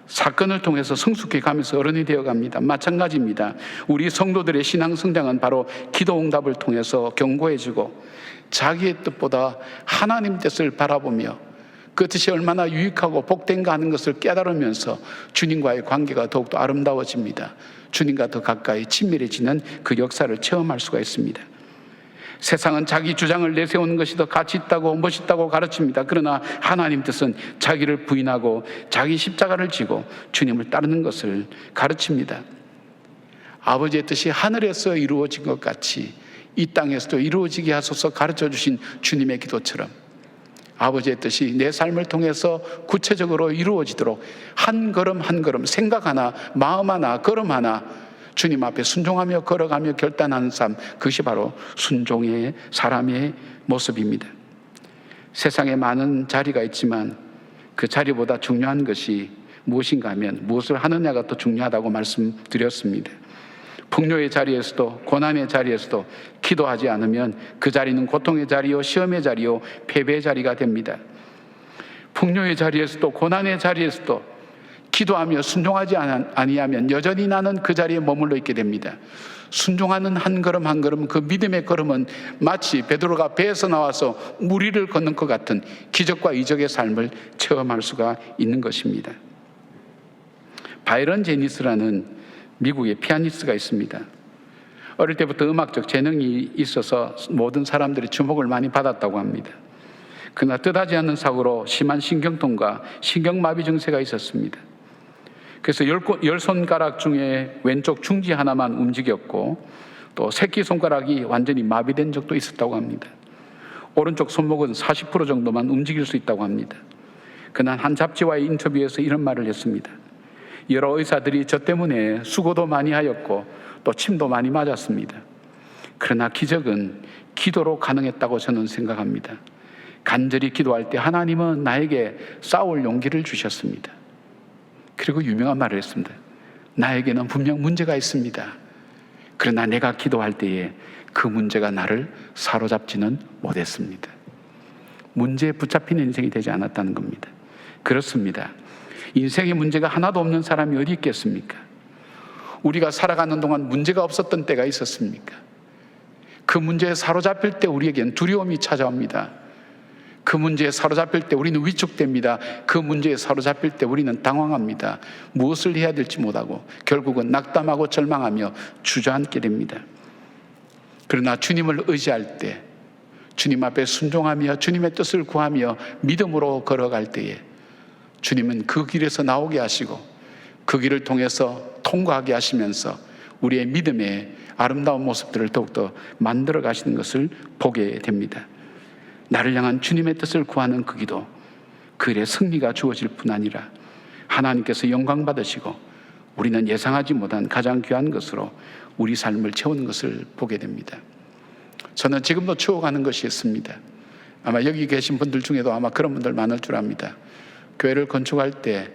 [SPEAKER 3] 사건을 통해서 성숙해 가면서 어른이 되어 갑니다. 마찬가지입니다. 우리 성도들의 신앙 성장은 바로 기도 응답을 통해서 견고해지고 자기의 뜻보다 하나님 뜻을 바라보며 그 뜻이 얼마나 유익하고 복된가 하는 것을 깨달으면서 주님과의 관계가 더욱더 아름다워집니다. 주님과 더 가까이 친밀해지는 그 역사를 체험할 수가 있습니다. 세상은 자기 주장을 내세우는 것이 더 가치 있다고 멋있다고 가르칩니다. 그러나 하나님 뜻은 자기를 부인하고 자기 십자가를 지고 주님을 따르는 것을 가르칩니다. 아버지의 뜻이 하늘에서 이루어진 것 같이 이 땅에서도 이루어지게 하소서 가르쳐 주신 주님의 기도처럼 아버지의 뜻이 내 삶을 통해서 구체적으로 이루어지도록 한 걸음 한 걸음 생각 하나 마음 하나 걸음 하나 주님 앞에 순종하며 걸어가며 결단하는 삶, 그것이 바로 순종의 사람의 모습입니다. 세상에 많은 자리가 있지만 그 자리보다 중요한 것이 무엇인가 하면 무엇을 하느냐가 더 중요하다고 말씀드렸습니다. 풍요의 자리에서도 고난의 자리에서도 기도하지 않으면 그 자리는 고통의 자리요 시험의 자리요 패배의 자리가 됩니다. 풍요의 자리에서도 고난의 자리에서도 기도하며 순종하지 아니하면 여전히 나는 그 자리에 머물러 있게 됩니다. 순종하는 한 걸음 한 걸음, 그 믿음의 걸음은 마치 베드로가 배에서 나와서 물 위를 걷는 것 같은 기적과 이적의 삶을 체험할 수가 있는 것입니다. 바이런 제니스라는 미국의 피아니스트가 있습니다. 어릴 때부터 음악적 재능이 있어서 모든 사람들이 주목을 많이 받았다고 합니다. 그러나 뜻하지 않는 사고로 심한 신경통과 신경마비 증세가 있었습니다. 그래서 10손가락 중에 왼쪽 중지 하나만 움직였고 또 새끼손가락이 완전히 마비된 적도 있었다고 합니다. 오른쪽 손목은 40% 정도만 움직일 수 있다고 합니다. 그날 한 잡지와의 인터뷰에서 이런 말을 했습니다. 여러 의사들이 저 때문에 수고도 많이 하였고 또 침도 많이 맞았습니다. 그러나 기적은 기도로 가능했다고 저는 생각합니다. 간절히 기도할 때 하나님은 나에게 싸울 용기를 주셨습니다. 그리고 유명한 말을 했습니다. 나에게는 분명 문제가 있습니다. 그러나 내가 기도할 때에 그 문제가 나를 사로잡지는 못했습니다. 문제에 붙잡히는 인생이 되지 않았다는 겁니다. 그렇습니다. 인생에 문제가 하나도 없는 사람이 어디 있겠습니까? 우리가 살아가는 동안 문제가 없었던 때가 있었습니까? 그 문제에 사로잡힐 때 우리에겐 두려움이 찾아옵니다. 그 문제에 사로잡힐 때 우리는 위축됩니다. 그 문제에 사로잡힐 때 우리는 당황합니다. 무엇을 해야 될지 못하고 결국은 낙담하고 절망하며 주저앉게 됩니다. 그러나 주님을 의지할 때, 주님 앞에 순종하며 주님의 뜻을 구하며 믿음으로 걸어갈 때에 주님은 그 길에서 나오게 하시고 그 길을 통해서 통과하게 하시면서 우리의 믿음의 아름다운 모습들을 더욱더 만들어 가시는 것을 보게 됩니다. 나를 향한 주님의 뜻을 구하는 그 기도, 그 일에 승리가 주어질 뿐 아니라 하나님께서 영광 받으시고 우리는 예상하지 못한 가장 귀한 것으로 우리 삶을 채우는 것을 보게 됩니다. 저는 지금도 추억하는 것이 있습니다. 아마 여기 계신 분들 중에도 아마 그런 분들 많을 줄 압니다. 교회를 건축할 때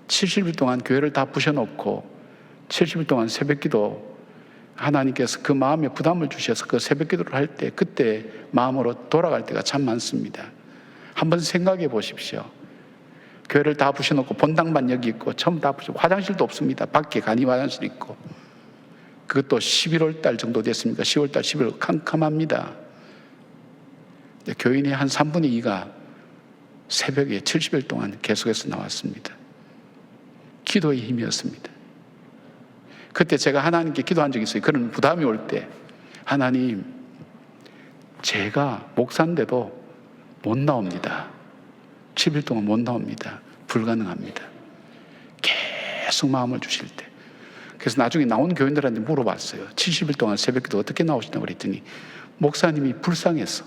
[SPEAKER 3] 70일 동안 교회를 다 부셔놓고 70일 동안 새벽기도, 하나님께서 그 마음에 부담을 주셔서 그 새벽기도를 할 때 그때 마음으로 돌아갈 때가 참 많습니다. 한번 생각해 보십시오. 교회를 다 부셔놓고 본당만 여기 있고 처음 다 부셔, 화장실도 없습니다. 밖에 간이 화장실 있고, 그것도 11월 달 정도 됐습니까? 10월 달, 11월 캄캄합니다. 교인의 한 3분의 2가 새벽에 70일 동안 계속해서 나왔습니다. 기도의 힘이었습니다. 그때 제가 하나님께 기도한 적이 있어요. 그런 부담이 올 때, 하나님, 제가 목사인데도 못 나옵니다. 10일 동안 못 나옵니다. 불가능합니다. 계속 마음을 주실 때. 그래서 나중에 나온 교인들한테 물어봤어요. 70일 동안 새벽기도 어떻게 나오시냐고 그랬더니 목사님이 불쌍해서,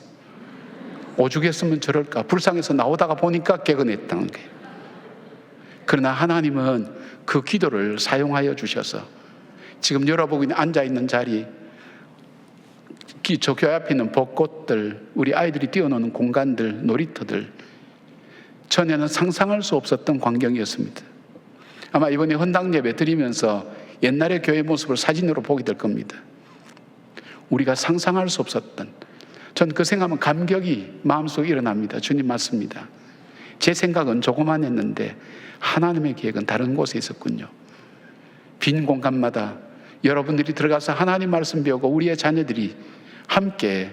[SPEAKER 3] 오죽했으면 저럴까, 불쌍해서 나오다가 보니까 개근했다는 거예요. 그러나 하나님은 그 기도를 사용하여 주셔서 지금 여러분이 앉아있는 자리, 저 교회 앞에 있는 벚꽃들, 우리 아이들이 뛰어노는 공간들, 놀이터들, 전에는 상상할 수 없었던 광경이었습니다. 아마 이번에 헌당 예배 드리면서 옛날의 교회 모습을 사진으로 보게 될 겁니다. 우리가 상상할 수 없었던, 전 그 생각하면 감격이 마음속에 일어납니다. 주님 맞습니다. 제 생각은 조그만했는데 하나님의 계획은 다른 곳에 있었군요. 빈 공간마다 여러분들이 들어가서 하나님 말씀 배우고 우리의 자녀들이 함께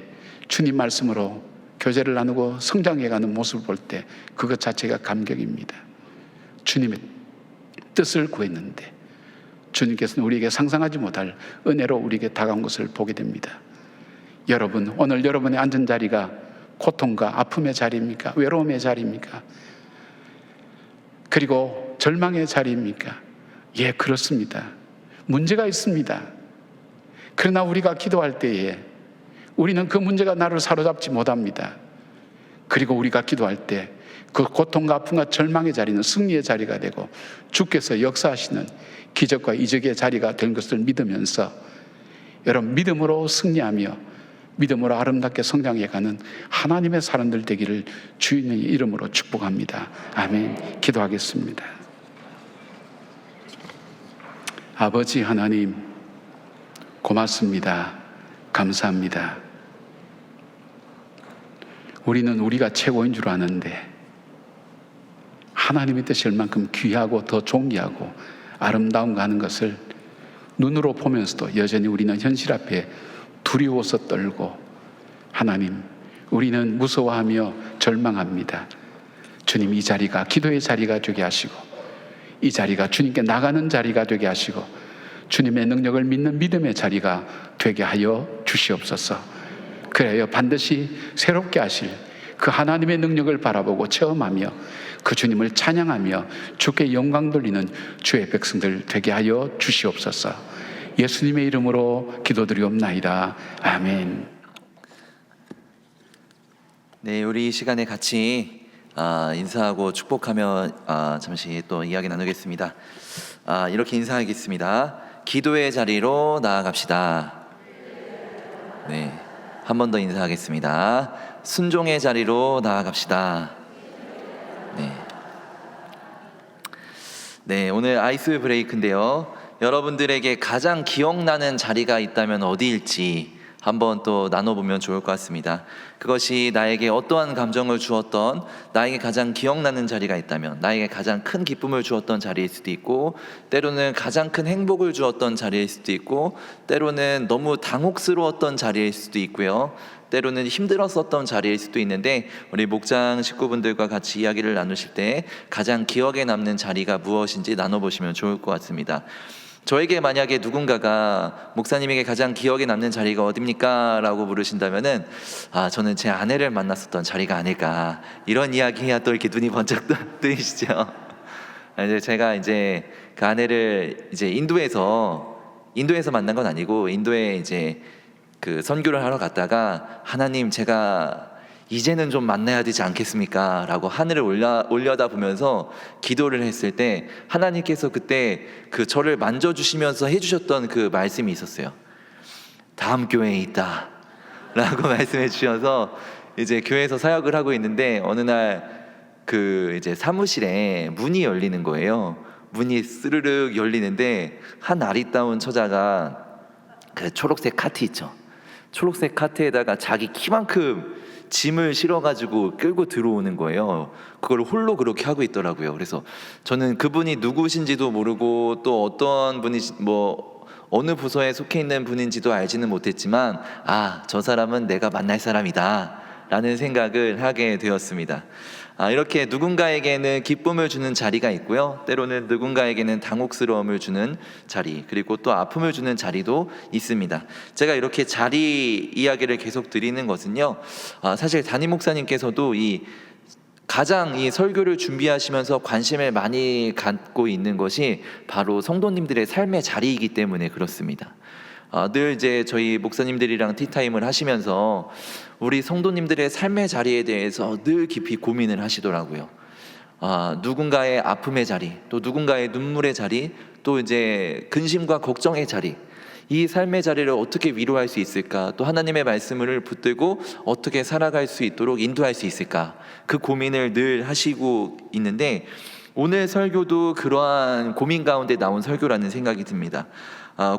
[SPEAKER 3] 주님 말씀으로 교제를 나누고 성장해가는 모습을 볼 때 그것 자체가 감격입니다. 주님의 뜻을 구했는데 주님께서는 우리에게 상상하지 못할 은혜로 우리에게 다가온 것을 보게 됩니다. 여러분, 오늘 여러분의 앉은 자리가 고통과 아픔의 자리입니까? 외로움의 자리입니까? 그리고 절망의 자리입니까? 예, 그렇습니다. 문제가 있습니다. 그러나 우리가 기도할 때에 우리는 그 문제가 나를 사로잡지 못합니다. 그리고 우리가 기도할 때 그 고통과 아픔과 절망의 자리는 승리의 자리가 되고 주께서 역사하시는 기적과 이적의 자리가 된 것을 믿으면서 여러분, 믿음으로 승리하며 믿음으로 아름답게 성장해가는 하나님의 사람들 되기를 주님의 이름으로 축복합니다. 아멘. 기도하겠습니다. 아버지 하나님, 고맙습니다. 감사합니다. 우리는 우리가 최고인 줄 아는데 하나님의 뜻이 얼만큼 귀하고 더 존귀하고 아름다운가 하는 것을 눈으로 보면서도 여전히 우리는 현실 앞에 두려워서 떨고, 하나님, 우리는 무서워하며 절망합니다. 주님, 이 자리가 기도의 자리가 되게 하시고 이 자리가 주님께 나가는 자리가 되게 하시고 주님의 능력을 믿는 믿음의 자리가 되게 하여 주시옵소서. 그래야 반드시 새롭게 하실 그 하나님의 능력을 바라보고 체험하며 그 주님을 찬양하며 주께 영광 돌리는 주의 백성들 되게 하여 주시옵소서. 예수님의 이름으로 기도드리옵나이다. 아멘.
[SPEAKER 2] 네, 우리 이 시간에 같이 인사하고 축복하며 잠시 또 이야기 나누겠습니다. 이렇게 인사하겠습니다. 기도의 자리로 나아갑시다. 네, 한 번 더 인사하겠습니다. 순종의 자리로 나아갑시다. 네, 오늘 아이스 브레이크인데요. 여러분들에게 가장 기억나는 자리가 있다면 어디일지 한번 또 나눠보면 좋을 것 같습니다. 그것이 나에게 어떠한 감정을 주었던, 나에게 가장 기억나는 자리가 있다면, 나에게 가장 큰 기쁨을 주었던 자리일 수도 있고, 때로는 가장 큰 행복을 주었던 자리일 수도 있고, 때로는 너무 당혹스러웠던 자리일 수도 있고요, 때로는 힘들었었던 자리일 수도 있는데, 우리 목장 식구분들과 같이 이야기를 나누실 때 가장 기억에 남는 자리가 무엇인지 나눠보시면 좋을 것 같습니다. 저에게 만약에 누군가가 목사님에게 가장 기억에 남는 자리가 어딥니까? 라고 물으신다면은 저는 제 아내를 만났었던 자리가 아닐까, 이런 이야기해야 또 이렇게 눈이 번쩍 뜨이시죠. 이제 제가 이제 그 아내를 이제 인도에서 만난 건 아니고, 인도에 이제 그 선교를 하러 갔다가 하나님, 제가 이제는 좀 만나야 되지 않겠습니까? 라고 하늘을 올려다 보면서 기도를 했을 때 하나님께서 그때 그 저를 만져주시면서 해주셨던 그 말씀이 있었어요. 다음 교회에 있다 라고 말씀해 주셔서 이제 교회에서 사역을 하고 있는데, 어느 날 그 이제 사무실에 문이 열리는 거예요. 문이 스르륵 열리는데 한 아리따운 처자가 그 초록색 카트 있죠. 초록색 카트에다가 자기 키만큼 짐을 실어가지고 끌고 들어오는 거예요. 그걸 홀로 그렇게 하고 있더라고요. 그래서 저는 그분이 누구신지도 모르고, 또 어떤 분이 어느 부서에 속해 있는 분인지도 알지는 못했지만, 저 사람은 내가 만날 사람이다 라는 생각을 하게 되었습니다. 이렇게 누군가에게는 기쁨을 주는 자리가 있고요, 때로는 누군가에게는 당혹스러움을 주는 자리, 그리고 또 아픔을 주는 자리도 있습니다. 제가 이렇게 자리 이야기를 계속 드리는 것은요, 사실 담임 목사님께서도 가장 이 설교를 준비하시면서 관심을 많이 갖고 있는 것이 바로 성도님들의 삶의 자리이기 때문에 그렇습니다. 늘 이제 저희 목사님들이랑 티타임을 하시면서 우리 성도님들의 삶의 자리에 대해서 늘 깊이 고민을 하시더라고요. 누군가의 아픔의 자리, 또 누군가의 눈물의 자리, 또 이제 근심과 걱정의 자리, 이 삶의 자리를 어떻게 위로할 수 있을까, 또 하나님의 말씀을 붙들고 어떻게 살아갈 수 있도록 인도할 수 있을까, 그 고민을 늘 하시고 있는데, 오늘 설교도 그러한 고민 가운데 나온 설교라는 생각이 듭니다.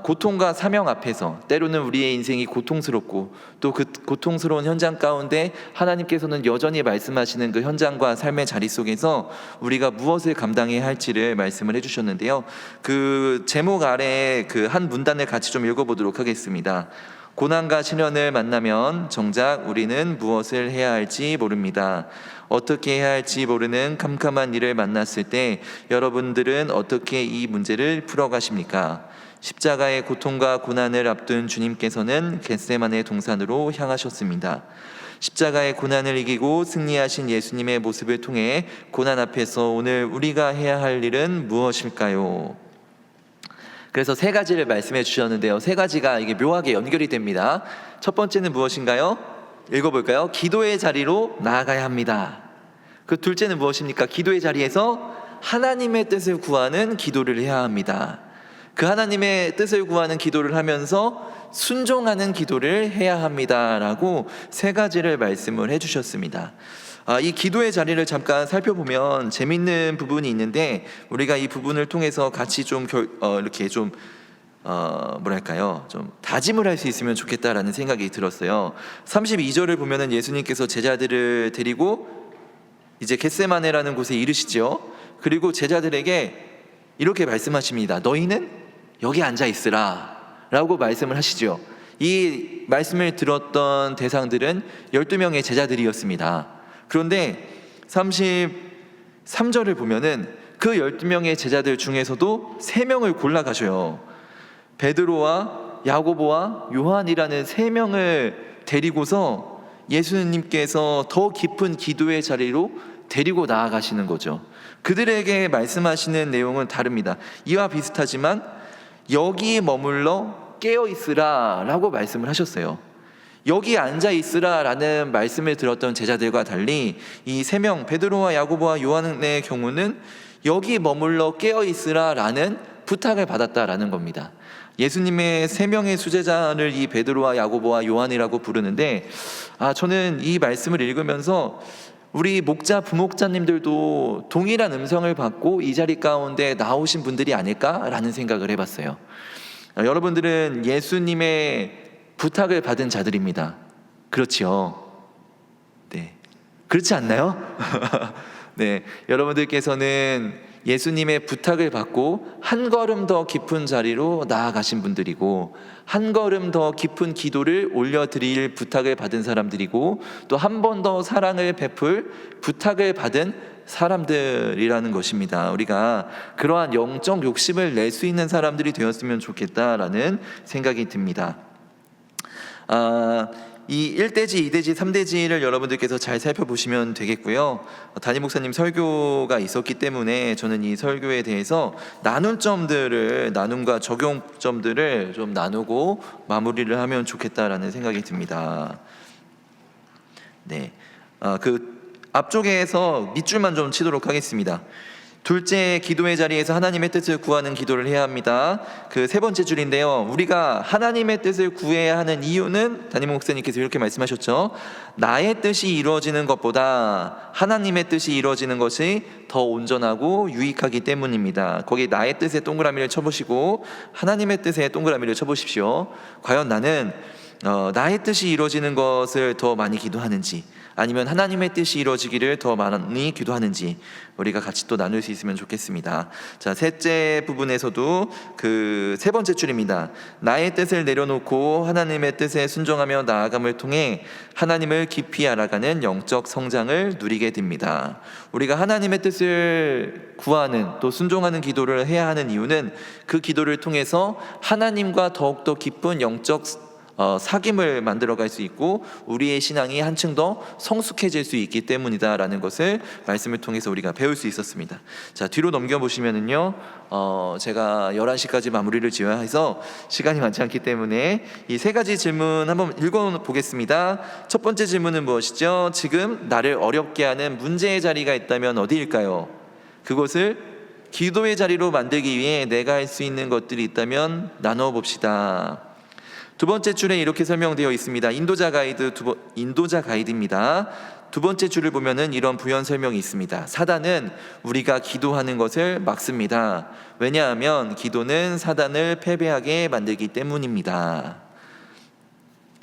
[SPEAKER 2] 고통과 사명 앞에서 때로는 우리의 인생이 고통스럽고, 또 그 고통스러운 현장 가운데 하나님께서는 여전히 말씀하시는 그 현장과 삶의 자리 속에서 우리가 무엇을 감당해야 할지를 말씀을 해주셨는데요, 그 제목 아래에 그 한 문단을 같이 좀 읽어보도록 하겠습니다. 고난과 시련을 만나면 정작 우리는 무엇을 해야 할지 모릅니다. 어떻게 해야 할지 모르는 캄캄한 일을 만났을 때 여러분들은 어떻게 이 문제를 풀어가십니까? 십자가의 고통과 고난을 앞둔 주님께서는 겟세마네 동산으로 향하셨습니다. 십자가의 고난을 이기고 승리하신 예수님의 모습을 통해 고난 앞에서 오늘 우리가 해야 할 일은 무엇일까요? 그래서 세 가지를 말씀해 주셨는데요, 세 가지가 이게 묘하게 연결이 됩니다. 첫 번째는 무엇인가요? 읽어볼까요? 기도의 자리로 나아가야 합니다. 그 둘째는 무엇입니까? 기도의 자리에서 하나님의 뜻을 구하는 기도를 해야 합니다. 그 하나님의 뜻을 구하는 기도를 하면서 순종하는 기도를 해야 합니다라고 세 가지를 말씀을 해주셨습니다. 이 기도의 자리를 잠깐 살펴보면 재밌는 부분이 있는데, 우리가 이 부분을 통해서 같이 좀 이렇게 좀 좀 다짐을 할 수 있으면 좋겠다라는 생각이 들었어요. 32절을 보면은 예수님께서 제자들을 데리고 이제 겟세마네라는 곳에 이르시죠. 그리고 제자들에게 이렇게 말씀하십니다. 너희는 여기 앉아 있으라 라고 말씀을 하시죠. 이 말씀을 들었던 대상들은 12명의 제자들이었습니다. 그런데 33절을 보면은 그 12명의 제자들 중에서도 3명을 골라가셔요. 베드로와 야고보와 요한이라는 3명을 데리고서 예수님께서 더 깊은 기도의 자리로 데리고 나아가시는 거죠. 그들에게 말씀하시는 내용은 다릅니다. 이와 비슷하지만 여기 머물러 깨어있으라 라고 말씀을 하셨어요. 여기 앉아있으라 라는 말씀을 들었던 제자들과 달리 이 3명, 베드로와 야고보와 요한의 경우는 여기 머물러 깨어있으라 라는 부탁을 받았다라는 겁니다. 예수님의 3명의 수제자를 이 베드로와 야고보와 요한이라고 부르는데, 저는 이 말씀을 읽으면서 우리 목자, 부목자님들도 동일한 음성을 받고 이 자리 가운데 나오신 분들이 아닐까라는 생각을 해봤어요. 여러분들은 예수님의 부탁을 받은 자들입니다. 그렇지요? 네. 그렇지 않나요? 네. 여러분들께서는 예수님의 부탁을 받고 한 걸음 더 깊은 자리로 나아가신 분들이고, 한 걸음 더 깊은 기도를 올려드릴 부탁을 받은 사람들이고, 또 한 번 더 사랑을 베풀 부탁을 받은 사람들이라는 것입니다. 우리가 그러한 영적 욕심을 낼 수 있는 사람들이 되었으면 좋겠다라는 생각이 듭니다. 이 1대지, 2대지, 3대지를 여러분들께서 잘 살펴보시면 되겠고요. 담임 목사님 설교가 있었기 때문에 저는 이 설교에 대해서 나눔과 적용점들을 좀 나누고 마무리를 하면 좋겠다라는 생각이 듭니다. 네, 그 앞쪽에서 밑줄만 좀 치도록 하겠습니다. 둘째, 기도의 자리에서 하나님의 뜻을 구하는 기도를 해야 합니다. 그 세 번째 줄인데요, 우리가 하나님의 뜻을 구해야 하는 이유는 담임 목사님께서 이렇게 말씀하셨죠. 나의 뜻이 이루어지는 것보다 하나님의 뜻이 이루어지는 것이 더 온전하고 유익하기 때문입니다. 거기 나의 뜻에 동그라미를 쳐보시고 하나님의 뜻에 동그라미를 쳐보십시오. 과연 나는 나의 뜻이 이루어지는 것을 더 많이 기도하는지, 아니면 하나님의 뜻이 이루어지기를 더 많이 기도하는지 우리가 같이 또 나눌 수 있으면 좋겠습니다. 자, 셋째 부분에서도 그 세 번째 줄입니다. 나의 뜻을 내려놓고 하나님의 뜻에 순종하며 나아감을 통해 하나님을 깊이 알아가는 영적 성장을 누리게 됩니다. 우리가 하나님의 뜻을 구하는, 또 순종하는 기도를 해야 하는 이유는 그 기도를 통해서 하나님과 더욱더 깊은 영적 사귐을 만들어갈 수 있고 우리의 신앙이 한층 더 성숙해질 수 있기 때문이다라는 것을 말씀을 통해서 우리가 배울 수 있었습니다. 자, 뒤로 넘겨보시면은요, 제가 11시까지 마무리를 지어야 해서 시간이 많지 않기 때문에 이 세 가지 질문 한번 읽어보겠습니다. 첫 번째 질문은 무엇이죠? 지금 나를 어렵게 하는 문제의 자리가 있다면 어디일까요? 그것을 기도의 자리로 만들기 위해 내가 할 수 있는 것들이 있다면 나누어 봅시다. 두 번째 줄에 이렇게 설명되어 있습니다. 인도자 가이드입니다. 두 번째 줄을 보면은 이런 부연 설명이 있습니다. 사단은 우리가 기도하는 것을 막습니다. 왜냐하면 기도는 사단을 패배하게 만들기 때문입니다.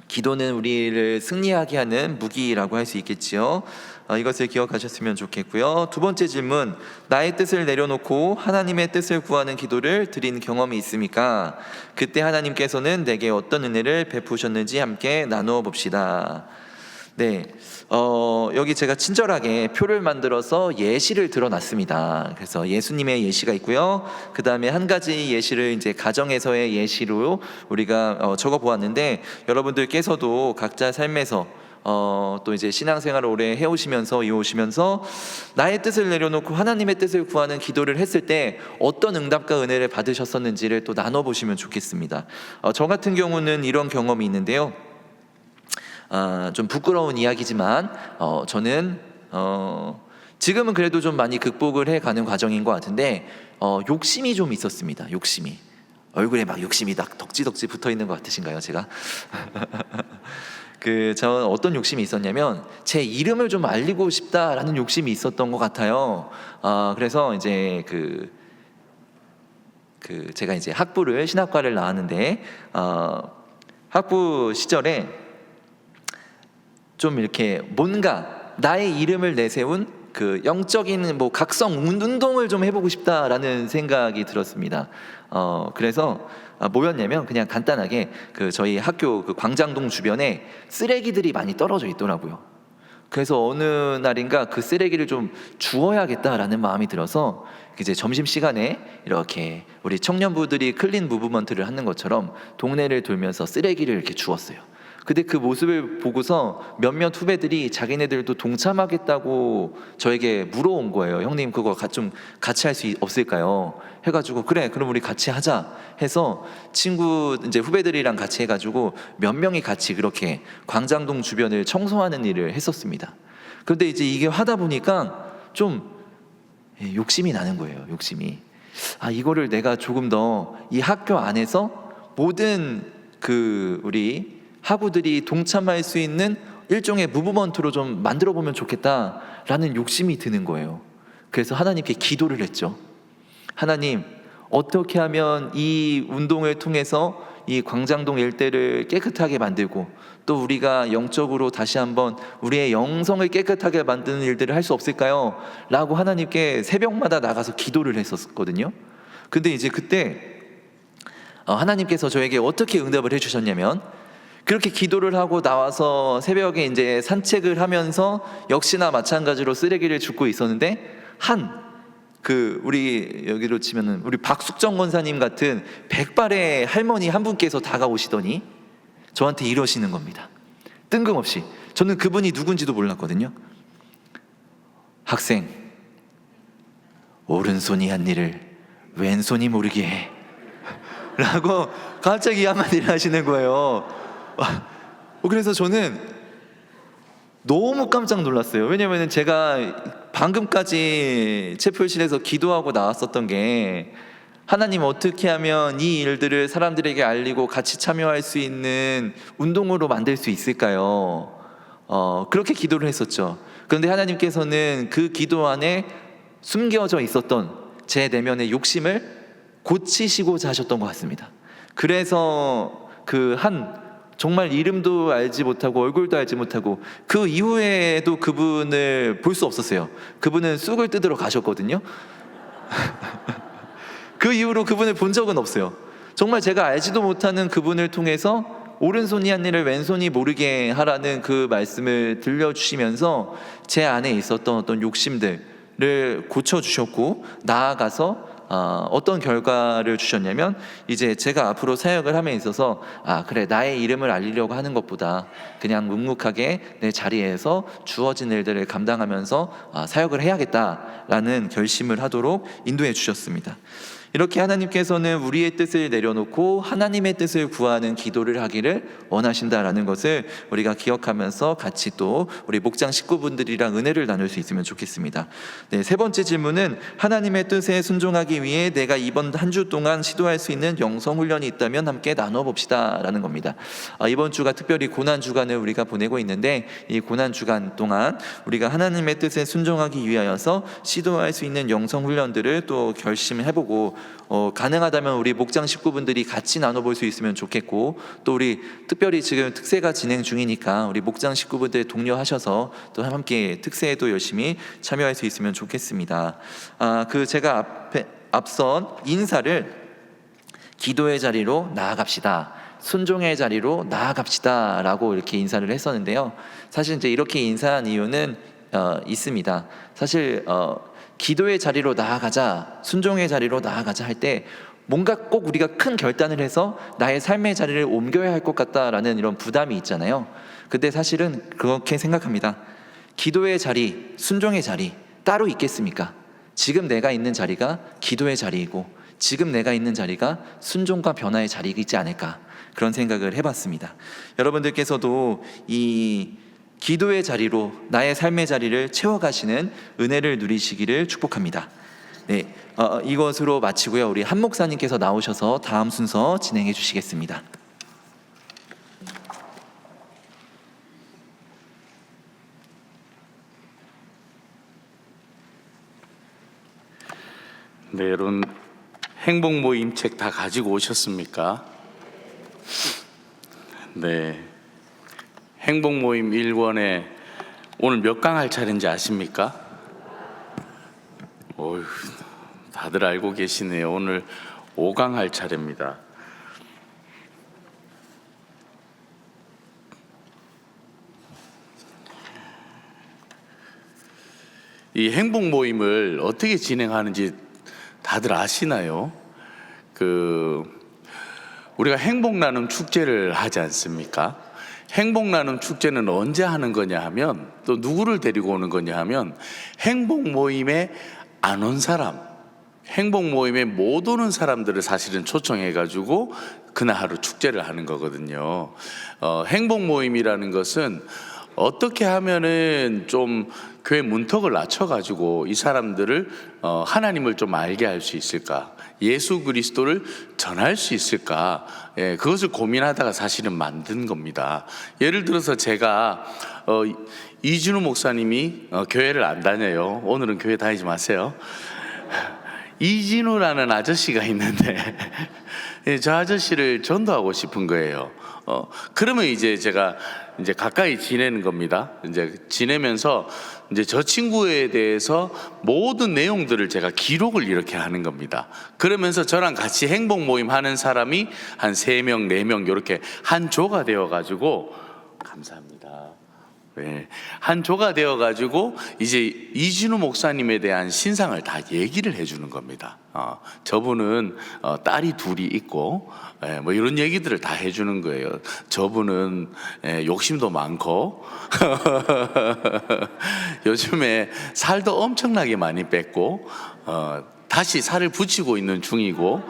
[SPEAKER 2] 기도는 우리를 승리하게 하는 무기라고 할 수 있겠지요. 이것을 기억하셨으면 좋겠고요. 두 번째 질문, 나의 뜻을 내려놓고 하나님의 뜻을 구하는 기도를 드린 경험이 있습니까? 그때 하나님께서는 내게 어떤 은혜를 베푸셨는지 함께 나누어 봅시다. 네, 여기 제가 친절하게 표를 만들어서 예시를 들어놨습니다. 그래서 예수님의 예시가 있고요. 그 다음에 한 가지 예시를 이제 가정에서의 예시로 우리가 적어 보았는데, 여러분들께서도 각자 삶에서 또 이제 신앙생활을 오래 이어오시면서 나의 뜻을 내려놓고 하나님의 뜻을 구하는 기도를 했을 때 어떤 응답과 은혜를 받으셨었는지를 또 나눠보시면 좋겠습니다. 저 같은 경우는 이런 경험이 있는데요. 좀 부끄러운 이야기지만 저는 지금은 그래도 좀 많이 극복을 해가는 과정인 것 같은데 욕심이 좀 있었습니다. 욕심이 얼굴에 막 욕심이 딱 덕지덕지 붙어 있는 것 같으신가요, 제가? 저는 어떤 욕심이 있었냐면 제 이름을 좀 알리고 싶다라는 욕심이 있었던 것 같아요. 그래서 이제 제가 이제 신학과를 나왔는데 학부 시절에 좀 이렇게 뭔가 나의 이름을 내세운 그 영적인 각성 운동을 좀 해보고 싶다라는 생각이 들었습니다. 그래서 뭐였냐면 그냥 간단하게 저희 학교 광장동 주변에 쓰레기들이 많이 떨어져 있더라고요. 그래서 어느 날인가 그 쓰레기를 좀 주워야겠다라는 마음이 들어서 이제 점심시간에 이렇게 우리 청년부들이 클린 무브먼트를 하는 것처럼 동네를 돌면서 쓰레기를 이렇게 주웠어요. 근데 그 모습을 보고서 몇몇 후배들이 자기네들도 동참하겠다고 저에게 물어온 거예요. 형님, 그거 좀 같이 할 수 없을까요? 해가지고 그래, 그럼 우리 같이 하자 해서 친구 이제 후배들이랑 같이 해가지고 몇 명이 같이 그렇게 광장동 주변을 청소하는 일을 했었습니다. 그런데 이제 이게 하다 보니까 좀 욕심이 나는 거예요. 욕심이. 이거를 내가 조금 더 이 학교 안에서 모든 우리 학우들이 동참할 수 있는 일종의 무브먼트로 좀 만들어 보면 좋겠다라는 욕심이 드는 거예요. 그래서 하나님께 기도를 했죠. 하나님, 어떻게 하면 이 운동을 통해서 이 광장동 일대를 깨끗하게 만들고 또 우리가 영적으로 다시 한번 우리의 영성을 깨끗하게 만드는 일들을 할 수 없을까요? 라고 하나님께 새벽마다 나가서 기도를 했었거든요. 근데 이제 그때 하나님께서 저에게 어떻게 응답을 해주셨냐면, 그렇게 기도를 하고 나와서 새벽에 이제 산책을 하면서 역시나 마찬가지로 쓰레기를 줍고 있었는데, 우리 여기로 치면은 우리 박숙정 권사님 같은 백발의 할머니 한 분께서 다가오시더니 저한테 이러시는 겁니다. 뜬금없이. 저는 그분이 누군지도 몰랐거든요. 학생, 오른손이 한 일을 왼손이 모르게 해 라고 갑자기 한마디를 하시는 거예요. 그래서 저는 너무 깜짝 놀랐어요. 왜냐면 제가 방금까지 채플실에서 기도하고 나왔었던 게, 하나님 어떻게 하면 이 일들을 사람들에게 알리고 같이 참여할 수 있는 운동으로 만들 수 있을까요? 그렇게 기도를 했었죠. 그런데 하나님께서는 그 기도 안에 숨겨져 있었던 제 내면의 욕심을 고치시고자 하셨던 것 같습니다. 그래서 정말 이름도 알지 못하고 얼굴도 알지 못하고 그 이후에도 그분을 볼 수 없었어요. 그분은 쑥을 뜯으러 가셨거든요. 그 이후로 그분을 본 적은 없어요. 정말 제가 알지도 못하는 그분을 통해서 오른손이 한 일을 왼손이 모르게 하라는 그 말씀을 들려주시면서 제 안에 있었던 어떤 욕심들을 고쳐주셨고, 나아가서 어떤 결과를 주셨냐면, 이제 제가 앞으로 사역을 함에 있어서 그래, 나의 이름을 알리려고 하는 것보다 그냥 묵묵하게 내 자리에서 주어진 일들을 감당하면서 사역을 해야겠다라는 결심을 하도록 인도해 주셨습니다. 이렇게 하나님께서는 우리의 뜻을 내려놓고 하나님의 뜻을 구하는 기도를 하기를 원하신다라는 것을 우리가 기억하면서 같이 또 우리 목장 식구분들이랑 은혜를 나눌 수 있으면 좋겠습니다. 네, 세 번째 질문은, 하나님의 뜻에 순종하기 위해 내가 이번 한 주 동안 시도할 수 있는 영성훈련이 있다면 함께 나눠봅시다 라는 겁니다. 이번 주가 특별히 고난주간을 우리가 보내고 있는데, 이 고난주간 동안 우리가 하나님의 뜻에 순종하기 위하여서 시도할 수 있는 영성훈련들을 또 결심해보고, 가능하다면 우리 목장 식구분들이 같이 나눠볼 수 있으면 좋겠고, 또 우리 특별히 지금 특세가 진행 중이니까 우리 목장 식구분들 독려하셔서 또 함께 특세에도 열심히 참여할 수 있으면 좋겠습니다. 제가 앞선 인사를 기도의 자리로 나아갑시다, 순종의 자리로 나아갑시다 라고 이렇게 인사를 했었는데요. 사실 이제 이렇게 인사한 이유는 있습니다. 사실 기도의 자리로 나아가자, 순종의 자리로 나아가자 할 때 뭔가 꼭 우리가 큰 결단을 해서 나의 삶의 자리를 옮겨야 할 것 같다라는 이런 부담이 있잖아요. 근데 사실은 그렇게 생각합니다. 기도의 자리, 순종의 자리 따로 있겠습니까? 지금 내가 있는 자리가 기도의 자리이고, 지금 내가 있는 자리가 순종과 변화의 자리이지 않을까, 그런 생각을 해봤습니다. 여러분들께서도 이 기도의 자리로 나의 삶의 자리를 채워가시는 은혜를 누리시기를 축복합니다. 네, 이것으로 마치고요. 우리 한 목사님께서 나오셔서 다음 순서 진행해 주시겠습니다.
[SPEAKER 4] 네, 여러분 행복 모임 책 다 가지고 오셨습니까? 네, 행복 모임 1권에 오늘 몇 강 할 차례인지 아십니까? 어휴, 다들 알고 계시네요. 오늘 5강 할 차례입니다. 이 행복 모임을 어떻게 진행하는지 다들 아시나요? 우리가 행복 나눔 축제를 하지 않습니까? 행복 나눔 축제는 언제 하는 거냐 하면, 또 누구를 데리고 오는 거냐 하면, 행복 모임에 안 온 사람, 행복 모임에 못 오는 사람들을 사실은 초청해 가지고 그날 하루 축제를 하는 거거든요. 행복 모임이라는 것은 어떻게 하면은 좀 교회 문턱을 낮춰가지고 이 사람들을 하나님을 좀 알게 할 수 있을까, 예수 그리스도를 전할 수 있을까, 그것을 고민하다가 사실은 만든 겁니다. 예를 들어서 제가 이진우 목사님이 교회를 안 다녀요. 오늘은 교회 다니지 마세요. 이진우라는 아저씨가 있는데 예, 저 아저씨를 전도하고 싶은 거예요. 그러면 이제 제가 이제 가까이 지내는 겁니다. 이제 지내면서 이제 저 친구에 대해서 모든 내용들을 제가 기록을 이렇게 하는 겁니다. 그러면서 저랑 같이 행복 모임 하는 사람이 한 3명, 4명 이렇게 한 조가 되어 가지고, 감사합니다. 네, 한 조가 되어 가지고 이제 이진우 목사님에 대한 신상을 다 얘기를 해주는 겁니다. 저분은 딸이 둘이 있고, 뭐 이런 얘기들을 다 해주는 거예요. 저분은 욕심도 많고 요즘에 살도 엄청나게 많이 뺐고, 다시 살을 붙이고 있는 중이고,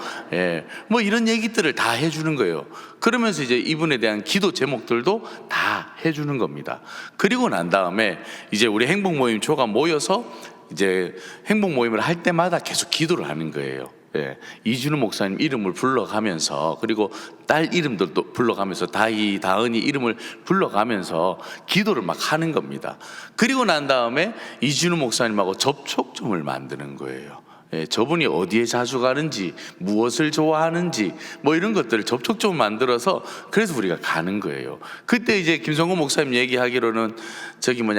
[SPEAKER 4] 뭐 이런 얘기들을 다 해주는 거예요. 그러면서 이제 이분에 대한 기도 제목들도 다 해주는 겁니다. 그리고 난 다음에 이제 우리 행복 모임 조가 모여서 이제 행복 모임을 할 때마다 계속 기도를 하는 거예요. 이준우 목사님 이름을 불러가면서, 그리고 딸 이름들도 불러가면서, 다희, 다은이 이름을 불러가면서 기도를 막 하는 겁니다. 그리고 난 다음에 이준우 목사님하고 접촉점을 만드는 거예요. 저분이 어디에 자주 가는지, 무엇을 좋아하는지, 뭐 이런 것들을 접촉점 만들어서, 그래서 우리가 가는 거예요. 그때 이제 김성곤 목사님 얘기하기로는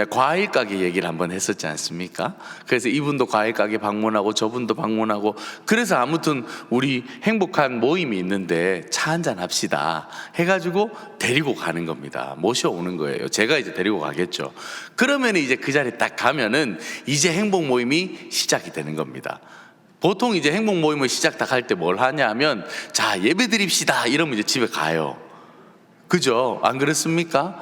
[SPEAKER 4] 과일 가게 얘기를 한번 했었지 않습니까? 그래서 이분도 과일 가게 방문하고 저분도 방문하고, 그래서 아무튼 우리 행복한 모임이 있는데 차 한잔 합시다 해가지고 데리고 가는 겁니다. 모셔오는 거예요. 제가 이제 데리고 가겠죠. 그러면 이제 그 자리에 딱 가면은 이제 행복 모임이 시작이 되는 겁니다. 보통 이제 행복 모임을 시작 딱 할 때 뭘 하냐면, 자, 예배 드립시다 이러면 이제 집에 가요. 그죠? 안 그렇습니까?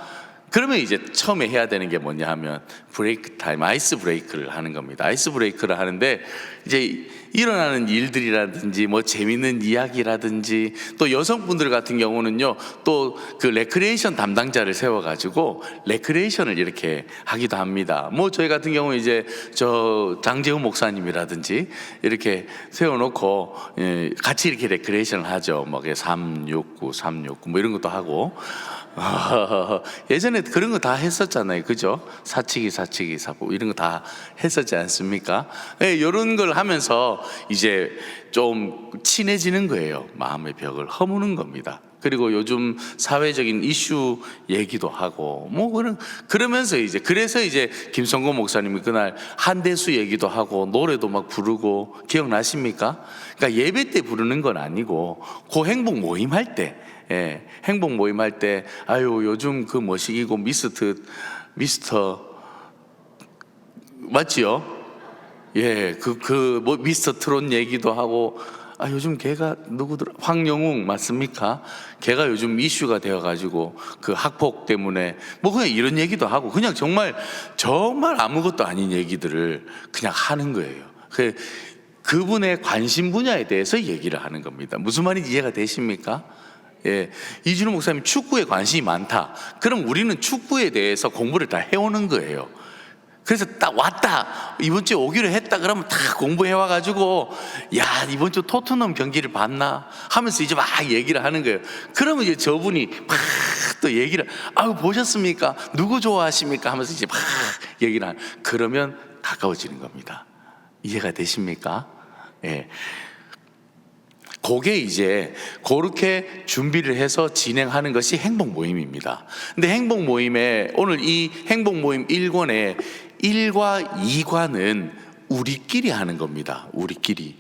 [SPEAKER 4] 그러면 이제 처음에 해야 되는 게 뭐냐 하면 브레이크 타임, 아이스 브레이크를 하는 겁니다. 아이스 브레이크를 하는데 이제 일어나는 일들이라든지 뭐 재밌는 이야기라든지, 또 여성분들 같은 경우는요 또 그 레크레이션 담당자를 세워가지고 레크레이션을 이렇게 하기도 합니다. 뭐 저희 같은 경우 이제 저 장재훈 목사님이라든지 이렇게 세워놓고 같이 이렇게 레크레이션을 하죠. 뭐 369, 369 뭐 이런 것도 하고. 예전에 그런 거 다 했었잖아요. 그죠? 사치기, 사포 이런 거 다 했었지 않습니까? 이런 걸 하면서 이제 좀 친해지는 거예요. 마음의 벽을 허무는 겁니다. 그리고 요즘 사회적인 이슈 얘기도 하고 뭐 그러면서 이제, 그래서 이제 김성곤 목사님이 그날 한대수 얘기도 하고 노래도 막 부르고, 기억나십니까? 그러니까 예배 때 부르는 건 아니고 그 행복 모임 할 때, 행복 모임 할 때, 아유 요즘 그 뭐시기고 미스터 맞지요? 뭐 미스터 트롯 얘기도 하고, 요즘 걔가 누구더라? 황영웅 맞습니까? 걔가 요즘 이슈가 되어가지고 그 학폭 때문에 뭐 그냥 이런 얘기도 하고, 그냥 정말 아무것도 아닌 얘기들을 그냥 하는 거예요. 그분의 관심 분야에 대해서 얘기를 하는 겁니다. 무슨 말인지 이해가 되십니까? 이준우 목사님 축구에 관심이 많다. 그럼 우리는 축구에 대해서 공부를 다 해오는 거예요. 그래서 딱 왔다, 이번 주에 오기로 했다 그러면 다 공부해와가지고, 야 이번 주 토트넘 경기를 봤나 하면서 이제 막 얘기를 하는 거예요. 그러면 이제 저분이 막 또 얘기를, 보셨습니까? 누구 좋아하십니까? 하면서 이제 막 얘기를 하는, 그러면 가까워지는 겁니다. 이해가 되십니까? 그게 이제 그렇게 준비를 해서 진행하는 것이 행복 모임입니다. 근데 행복 모임에, 오늘 이 행복 모임 1권의 1과 2과는 우리끼리 하는 겁니다. 우리끼리.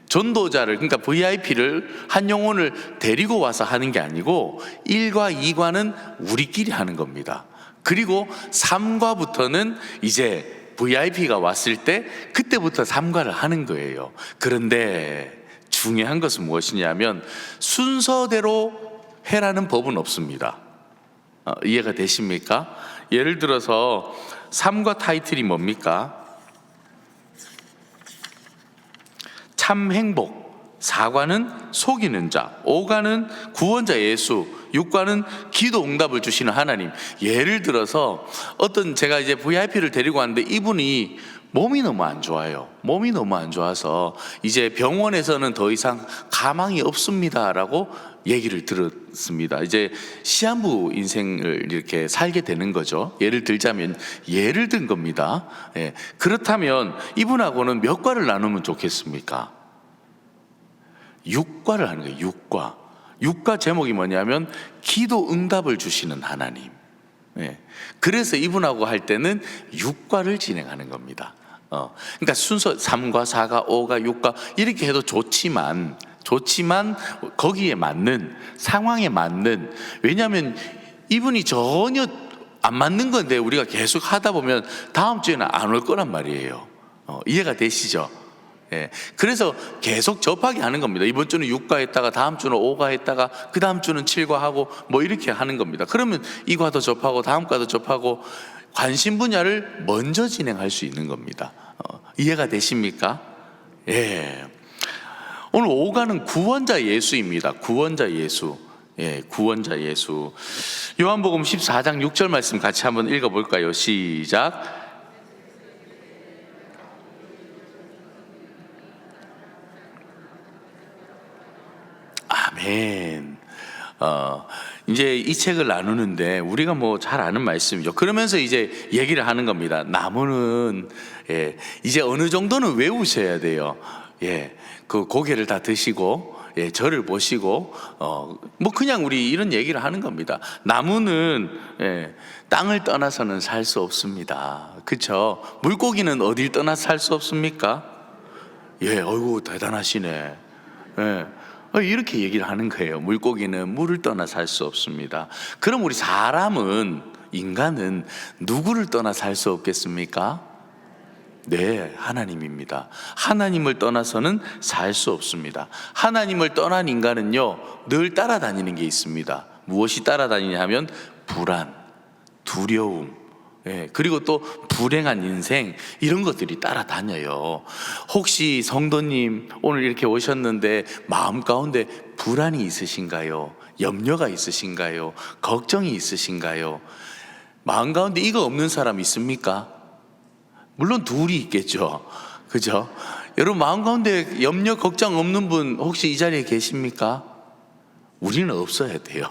[SPEAKER 4] 전도자를, 그러니까 VIP를 한 영혼을 데리고 와서 하는 게 아니고 1과 2과는 우리끼리 하는 겁니다. 그리고 3과부터는 이제 VIP가 왔을 때 그때부터 3과를 하는 거예요. 그런데 중요한 것은 무엇이냐면 순서대로 해라는 법은 없습니다. 이해가 되십니까? 예를 들어서 3과 타이틀이 뭡니까? 참 행복, 4과는 속이는 자, 5과는 구원자 예수, 6과는 기도 응답을 주시는 하나님. 예를 들어서 제가 이제 VIP를 데리고 왔는데 이분이 몸이 너무 안 좋아요. 몸이 너무 안 좋아서 이제 병원에서는 더 이상 가망이 없습니다라고 얘기를 들었습니다. 이제 시한부 인생을 이렇게 살게 되는 거죠. 예를 들자면, 예를 든 겁니다. 그렇다면 이분하고는 몇 과를 나누면 좋겠습니까? 육과를 하는 거예요. 육과. 육과 제목이 뭐냐면 기도 응답을 주시는 하나님. 예. 그래서 이분하고 할 때는 육과를 진행하는 겁니다. 그러니까 순서 3과 4과 5과 6과 이렇게 해도 좋지만 거기에 맞는, 상황에 맞는, 왜냐하면 이분이 전혀 안 맞는 건데 우리가 계속 하다 보면 다음 주에는 안 올 거란 말이에요. 이해가 되시죠? 예. 그래서 계속 접하게 하는 겁니다. 이번 주는 6과 했다가 다음 주는 5과 했다가 그 다음 주는 7과 하고 뭐 이렇게 하는 겁니다. 그러면 이 과도 접하고 다음 과도 접하고 관심 분야를 먼저 진행할 수 있는 겁니다. 이해가 되십니까? 예. 오늘 5과는 구원자 예수입니다. 구원자 예수. 예, 구원자 예수. 요한복음 14장 6절 말씀 같이 한번 읽어볼까요? 시작. 아멘. 이제 이 책을 나누는데 우리가 뭐 잘 아는 말씀이죠. 그러면서 이제 얘기를 하는 겁니다. 나무는 이제 어느 정도는 외우셔야 돼요. 그 고개를 다 드시고 저를 보시고 뭐 그냥 우리 이런 얘기를 하는 겁니다. 나무는 땅을 떠나서는 살 수 없습니다. 그렇죠? 물고기는 어딜 떠나서 살 수 없습니까? 어이구 대단하시네. 이렇게 얘기를 하는 거예요. 물고기는 물을 떠나 살 수 없습니다. 그럼 우리 사람은, 인간은 누구를 떠나 살 수 없겠습니까? 네, 하나님입니다. 하나님을 떠나서는 살 수 없습니다. 하나님을 떠난 인간은요, 늘 따라다니는 게 있습니다. 무엇이 따라다니냐 하면 불안, 두려움, 그리고 또 불행한 인생, 이런 것들이 따라다녀요. 혹시 성도님 오늘 이렇게 오셨는데 마음 가운데 불안이 있으신가요? 염려가 있으신가요? 걱정이 있으신가요? 마음 가운데 이거 없는 사람 있습니까? 물론 둘이 있겠죠. 그죠? 여러분 마음 가운데 염려, 걱정 없는 분 혹시 이 자리에 계십니까? 우리는 없어야 돼요.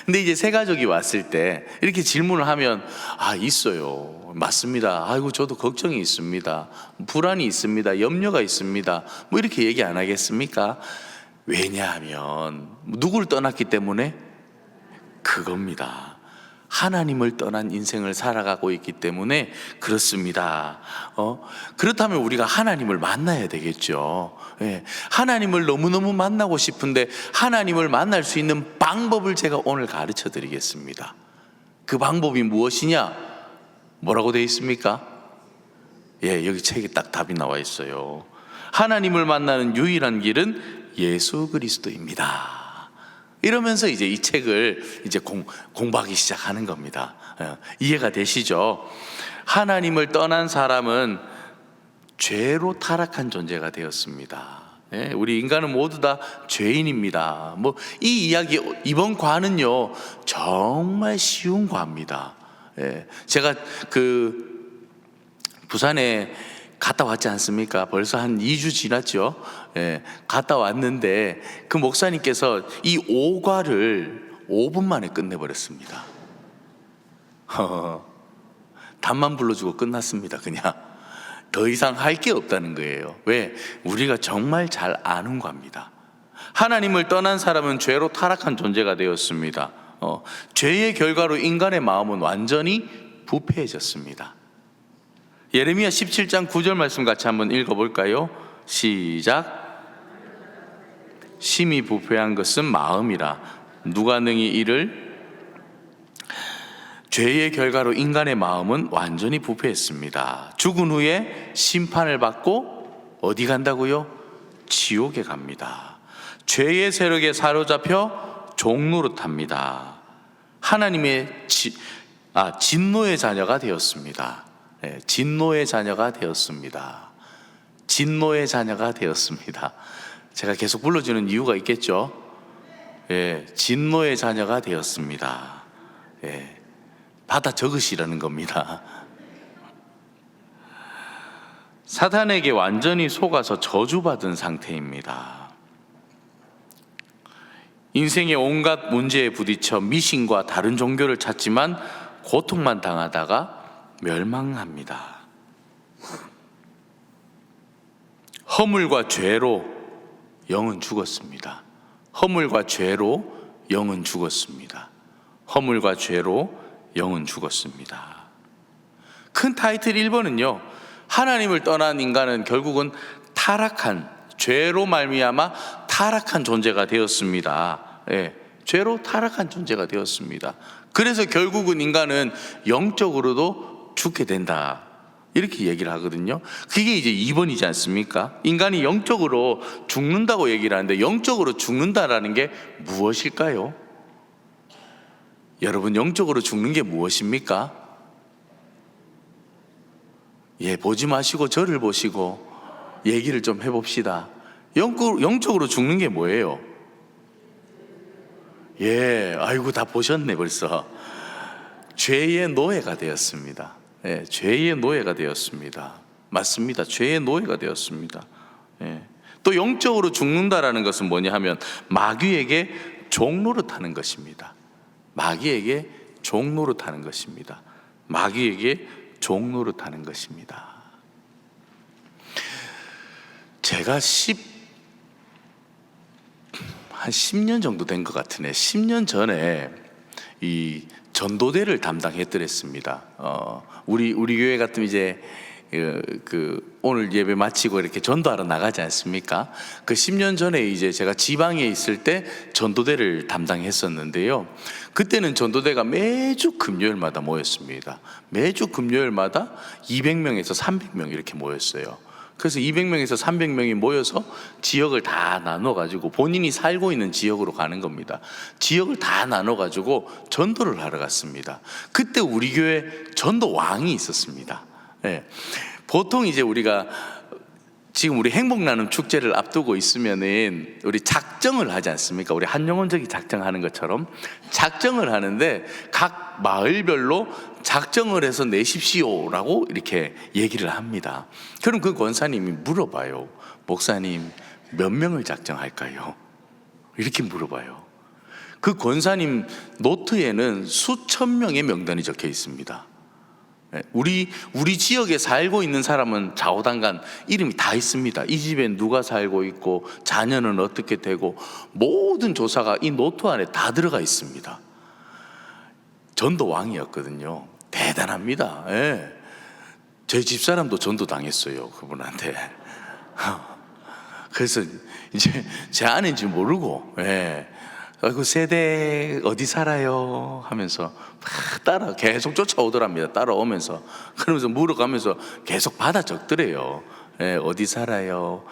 [SPEAKER 4] 근데 이제 새 가족이 왔을 때 이렇게 질문을 하면 있어요. 맞습니다. 아이고 저도 걱정이 있습니다. 불안이 있습니다. 염려가 있습니다. 뭐 이렇게 얘기 안 하겠습니까? 왜냐하면 누구를 떠났기 때문에 그겁니다. 하나님을 떠난 인생을 살아가고 있기 때문에 그렇습니다. 그렇다면 우리가 하나님을 만나야 되겠죠. 하나님을 너무너무 만나고 싶은데 하나님을 만날 수 있는 방법을 제가 오늘 가르쳐 드리겠습니다. 그 방법이 무엇이냐? 뭐라고 되어 있습니까? 여기 책에 딱 답이 나와 있어요. 하나님을 만나는 유일한 길은 예수 그리스도입니다. 이러면서 이제 이 책을 이제 공부하기 시작하는 겁니다. 이해가 되시죠? 하나님을 떠난 사람은 죄로 타락한 존재가 되었습니다. 우리 인간은 모두 다 죄인입니다. 뭐 이 이야기, 이번 과는요 정말 쉬운 과입니다. 제가 그 부산에 갔다 왔지 않습니까? 벌써 한 2주 지났죠. 갔다 왔는데 그 목사님께서 이 5과를 5분 만에 끝내버렸습니다. 답만 불러주고 끝났습니다. 그냥 더 이상 할 게 없다는 거예요. 왜? 우리가 정말 잘 아는 과입니다. 하나님을 떠난 사람은 죄로 타락한 존재가 되었습니다. 죄의 결과로 인간의 마음은 완전히 부패해졌습니다. 예레미야 17장 9절 말씀 같이 한번 읽어볼까요? 시작. 심히 부패한 것은 마음이라 누가 능히 이를. 죄의 결과로 인간의 마음은 완전히 부패했습니다. 죽은 후에 심판을 받고 어디 간다고요? 지옥에 갑니다. 죄의 세력에 사로잡혀 종노릇합니다. 하나님의 진노의 자녀가 되었습니다. 진노의 자녀가 되었습니다. 진노의 자녀가 되었습니다. 제가 계속 불러주는 이유가 있겠죠? 진노의 자녀가 되었습니다. 받아 적으시라는 겁니다. 사탄에게 완전히 속아서 저주받은 상태입니다. 인생의 온갖 문제에 부딪혀 미신과 다른 종교를 찾지만 고통만 당하다가 멸망합니다. 허물과 죄로 영은 죽었습니다. 허물과 죄로 영은 죽었습니다. 허물과 죄로 영은 죽었습니다. 큰 타이틀 1번은요, 하나님을 떠난 인간은 결국은 타락한, 죄로 말미암아 타락한 존재가 되었습니다. 예, 죄로 타락한 존재가 되었습니다. 그래서 결국은 인간은 영적으로도 죽게 된다, 이렇게 얘기를 하거든요. 그게 이제 2번이지 않습니까? 인간이 영적으로 죽는다고 얘기를 하는데, 영적으로 죽는다라는 게 무엇일까요? 여러분, 영적으로 죽는 게 무엇입니까? 예, 보지 마시고 저를 보시고 얘기를 좀 해봅시다. 영적으로 죽는 게 뭐예요? 예, 아이고, 다 보셨네 벌써. 죄의 노예가 되었습니다. 예, 죄의 노예가 되었습니다. 맞습니다. 죄의 노예가 되었습니다. 예. 또 영적으로 죽는다라는 것은 뭐냐 하면 마귀에게 종노릇하는 것입니다. 마귀에게 종노릇하는 것입니다. 마귀에게 종노릇하는 것입니다. 제가 한 10년 정도 된 것 같으네. 10년 전에 이 전도대를 담당했더랬습니다. 우리 교회 같으면 이제 오늘 예배 마치고 이렇게 전도하러 나가지 않습니까? 그 10년 전에 이제 제가 지방에 있을 때 전도대를 담당했었는데요. 그때는 전도대가 매주 금요일마다 모였습니다. 매주 금요일마다 200명에서 300명 이렇게 모였어요. 그래서 200명에서 300명이 모여서 지역을 다 나눠가지고 본인이 살고 있는 지역으로 가는 겁니다. 지역을 다 나눠가지고 전도를 하러 갔습니다. 그때 우리 교회 전도 왕이 있었습니다. 네. 보통 이제 우리가 지금 우리 행복나눔 축제를 앞두고 있으면은 우리 작정을 하지 않습니까? 우리 한영혼적이 작정하는 것처럼 작정을 하는데 각 마을별로 작정을 해서 내십시오라고 이렇게 얘기를 합니다. 그럼 그 권사님이 물어봐요. 목사님, 몇 명을 작정할까요? 이렇게 물어봐요. 그 권사님 노트에는 수천 명의 명단이 적혀 있습니다. 우리 지역에 살고 있는 사람은 좌우당간 이름이 다 있습니다. 이 집에 누가 살고 있고 자녀는 어떻게 되고 모든 조사가 이 노트 안에 다 들어가 있습니다. 전도 왕이었거든요. 대단합니다. 예. 제 집사람도 전도 당했어요, 그분한테. 그래서 이제 제 아내인지 모르고, 예. 그 세대 어디 살아요? 하면서 막 계속 쫓아오더랍니다. 따라오면서. 그러면서 물어가면서 계속 받아 적더래요. 예, 어디 살아요?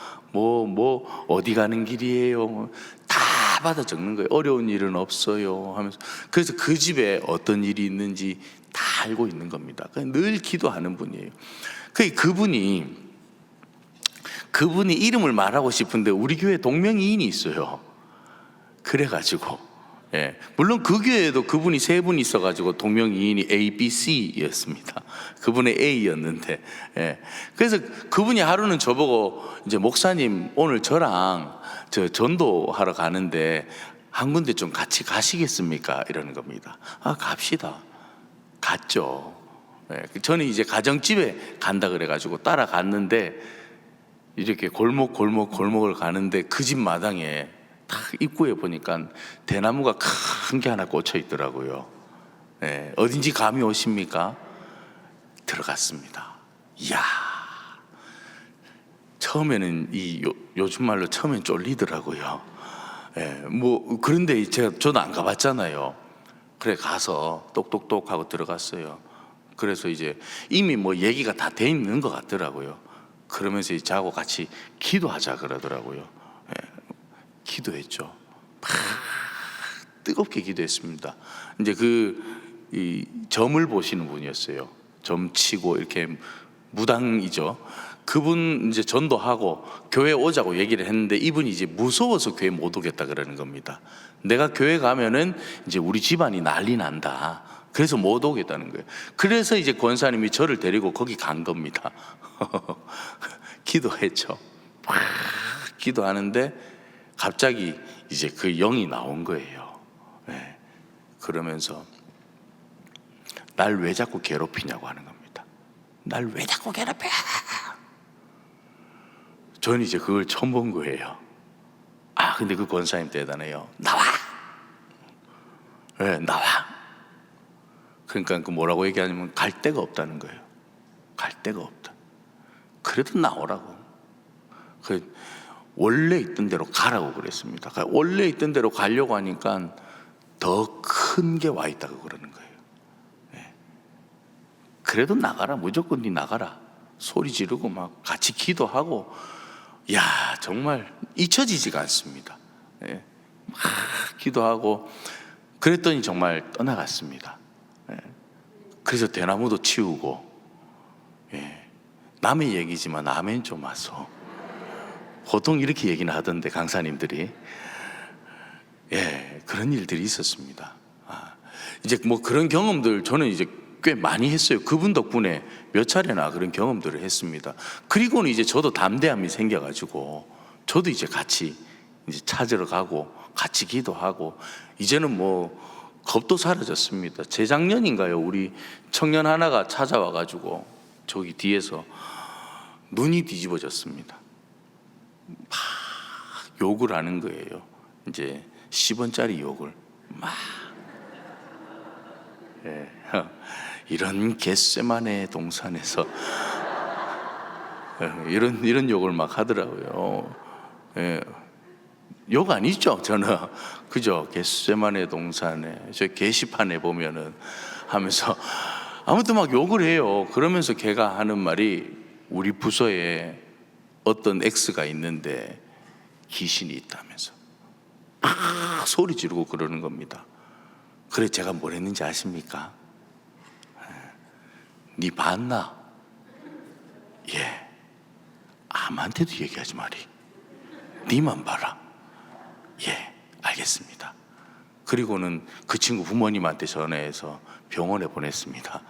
[SPEAKER 4] 어디 가는 길이에요? 다 받아 적는 거예요. 어려운 일은 없어요 하면서. 그래서 그 집에 어떤 일이 있는지 다 알고 있는 겁니다. 늘 기도하는 분이에요. 그분이 이름을 말하고 싶은데 우리 교회 동명이인이 있어요. 그래가지고, 예, 물론 그 교회에도 그분이 세 분 있어가지고 동명이인이 A, B, C였습니다. 그분의 A였는데, 예, 그래서 그분이 하루는 저보고 이제 목사님 오늘 저랑 전도하러 가는데 한 군데 좀 같이 가시겠습니까? 이러는 겁니다. 아, 갑시다. 갔죠. 예, 저는 이제 가정집에 간다 그래가지고 따라갔는데 이렇게 골목을 가는데 그 집 마당에 딱 입구에 보니까 대나무가 큰 게 하나 꽂혀 있더라고요. 네, 어딘지 감이 오십니까? 들어갔습니다. 이야, 처음에는 요즘 말로 처음엔 쫄리더라고요. 네, 그런데 저도 안 가봤잖아요. 그래 가서 똑똑똑 하고 들어갔어요. 그래서 이제 이미 얘기가 다 돼 있는 것 같더라고요. 그러면서 저하고 같이 기도하자 그러더라고요. 네, 기도했죠. 뜨겁게 기도했습니다. 이제 이 점을 보시는 분이었어요. 점 치고 이렇게 무당이죠. 그분 이제 전도하고 교회 오자고 얘기를 했는데 이분이 이제 무서워서 교회 못 오겠다 그러는 겁니다. 내가 교회 가면은 이제 우리 집안이 난리 난다. 그래서 못 오겠다는 거예요. 그래서 이제 권사님이 저를 데리고 거기 간 겁니다. 기도했죠. 막 기도하는데 갑자기 이제 그 영이 나온 거예요. 네. 그러면서 날 왜 자꾸 괴롭히냐고 하는 겁니다. 날 왜 자꾸 괴롭혀? 저는 이제 그걸 처음 본 거예요. 근데 그 권사님 대단해요. 나와. 네, 나와. 그러니까 그 뭐라고 얘기하냐면 갈 데가 없다는 거예요. 갈 데가 없다. 그래도 나오라고. 그 원래 있던 대로 가라고 그랬습니다. 원래 있던 대로 가려고 하니까 더 큰 게 와 있다고 그러는 거예요. 네. 그래도 나가라. 무조건 네 나가라. 소리 지르고 막 같이 기도하고, 야 정말 잊혀지지가 않습니다. 네. 막 기도하고 그랬더니 정말 떠나갔습니다. 네. 그래서 대나무도 치우고, 예. 남의 얘기지만 아멘 좀 와서. 보통 이렇게 얘기는 하던데 강사님들이. 예, 그런 일들이 있었습니다. 이제 뭐 그런 경험들 저는 이제 꽤 많이 했어요. 그분 덕분에 몇 차례나 그런 경험들을 했습니다. 그리고는 이제 저도 담대함이 생겨가지고 저도 이제 같이 이제 찾으러 가고 같이 기도하고, 이제는 뭐 겁도 사라졌습니다. 재작년인가요? 우리 청년 하나가 찾아와가지고 저기 뒤에서 눈이 뒤집어졌습니다. 막 욕을 하는 거예요. 이제 10원짜리 욕을 막. 예. 이런 겟세마네 동산에서 이런 욕을 막 하더라고요. 예. 욕 아니죠, 저는. 그죠? 겟세마네 동산에 저 게시판에 보면은 하면서 아무튼 막 욕을 해요. 그러면서 걔가 하는 말이 우리 부서에 어떤 X가 있는데 귀신이 있다면서 소리 지르고 그러는 겁니다. 그래 제가 뭘 했는지 아십니까? 네 봤나? 예. 아무한테도 얘기하지 마리. 네만 봐라. 예, 알겠습니다. 그리고는 그 친구 부모님한테 전화해서 병원에 보냈습니다.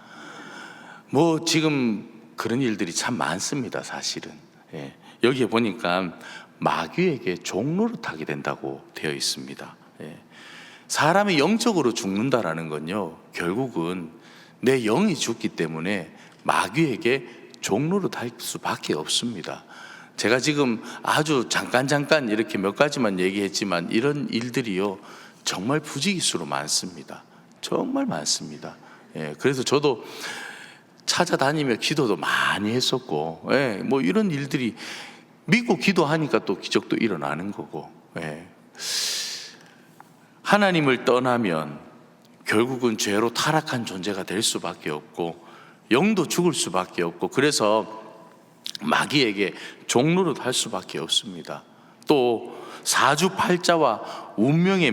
[SPEAKER 4] 뭐 지금 그런 일들이 참 많습니다, 사실은. 예. 여기에 보니까 마귀에게 종노릇하게 된다고 되어 있습니다. 예. 사람이 영적으로 죽는다라는 건요, 결국은 내 영이 죽기 때문에 마귀에게 종노릇할 수밖에 없습니다. 제가 지금 아주 잠깐 이렇게 몇 가지만 얘기했지만 이런 일들이요 정말 부지기수로 많습니다. 정말 많습니다. 예. 그래서 저도 찾아다니며 기도도 많이 했었고, 예, 뭐 이런 일들이 믿고 기도하니까 또 기적도 일어나는 거고, 예. 하나님을 떠나면 결국은 죄로 타락한 존재가 될 수밖에 없고 영도 죽을 수밖에 없고, 그래서 마귀에게 종노릇 할 수밖에 없습니다. 또 사주팔자와 운명에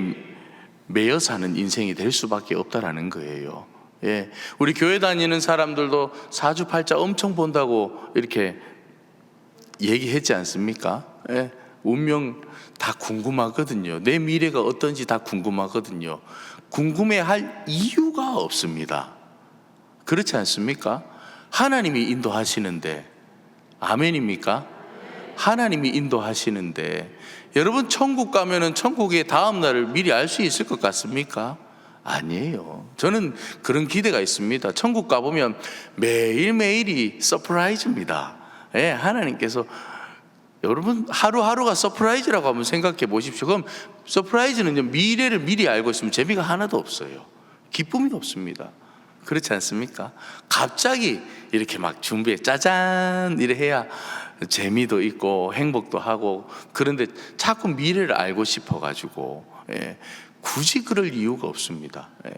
[SPEAKER 4] 매여 사는 인생이 될 수밖에 없다라는 거예요. 예, 우리 교회 다니는 사람들도 사주팔자 엄청 본다고 이렇게 얘기했지 않습니까? 예, 운명 다 궁금하거든요. 내 미래가 어떤지 다 궁금하거든요. 궁금해할 이유가 없습니다. 그렇지 않습니까? 하나님이 인도하시는데, 아멘입니까? 하나님이 인도하시는데, 여러분 천국 가면은 천국의 다음 날을 미리 알 수 있을 것 같습니까? 아니에요. 저는 그런 기대가 있습니다. 천국 가보면 매일매일이 서프라이즈입니다. 예, 하나님께서 여러분 하루하루가 서프라이즈라고 한번 생각해 보십시오. 그럼 서프라이즈는 미래를 미리 알고 있으면 재미가 하나도 없어요. 기쁨이 없습니다. 그렇지 않습니까? 갑자기 이렇게 막 준비해 짜잔 이래 해야 재미도 있고 행복도 하고, 그런데 자꾸 미래를 알고 싶어 가지고, 예, 굳이 그럴 이유가 없습니다. 예,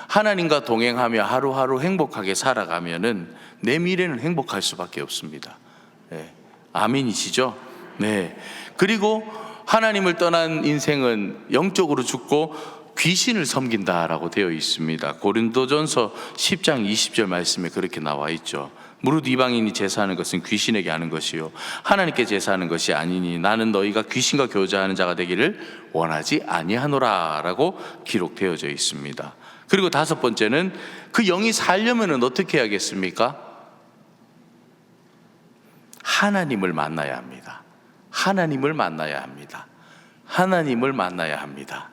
[SPEAKER 4] 하나님과 동행하며 하루하루 행복하게 살아가면은 내 미래는 행복할 수밖에 없습니다. 예, 아멘이시죠? 네. 그리고 하나님을 떠난 인생은 영적으로 죽고 귀신을 섬긴다라고 되어 있습니다. 고린도전서 10장 20절 말씀에 그렇게 나와 있죠. 무릇 이방인이 제사하는 것은 귀신에게 하는 것이요 하나님께 제사하는 것이 아니니 나는 너희가 귀신과 교제하는 자가 되기를 원하지 아니하노라 라고 기록되어져 있습니다. 그리고 다섯 번째는 그 영이 살려면 어떻게 해야겠습니까? 하나님을 만나야 합니다. 하나님을 만나야 합니다. 하나님을 만나야 합니다.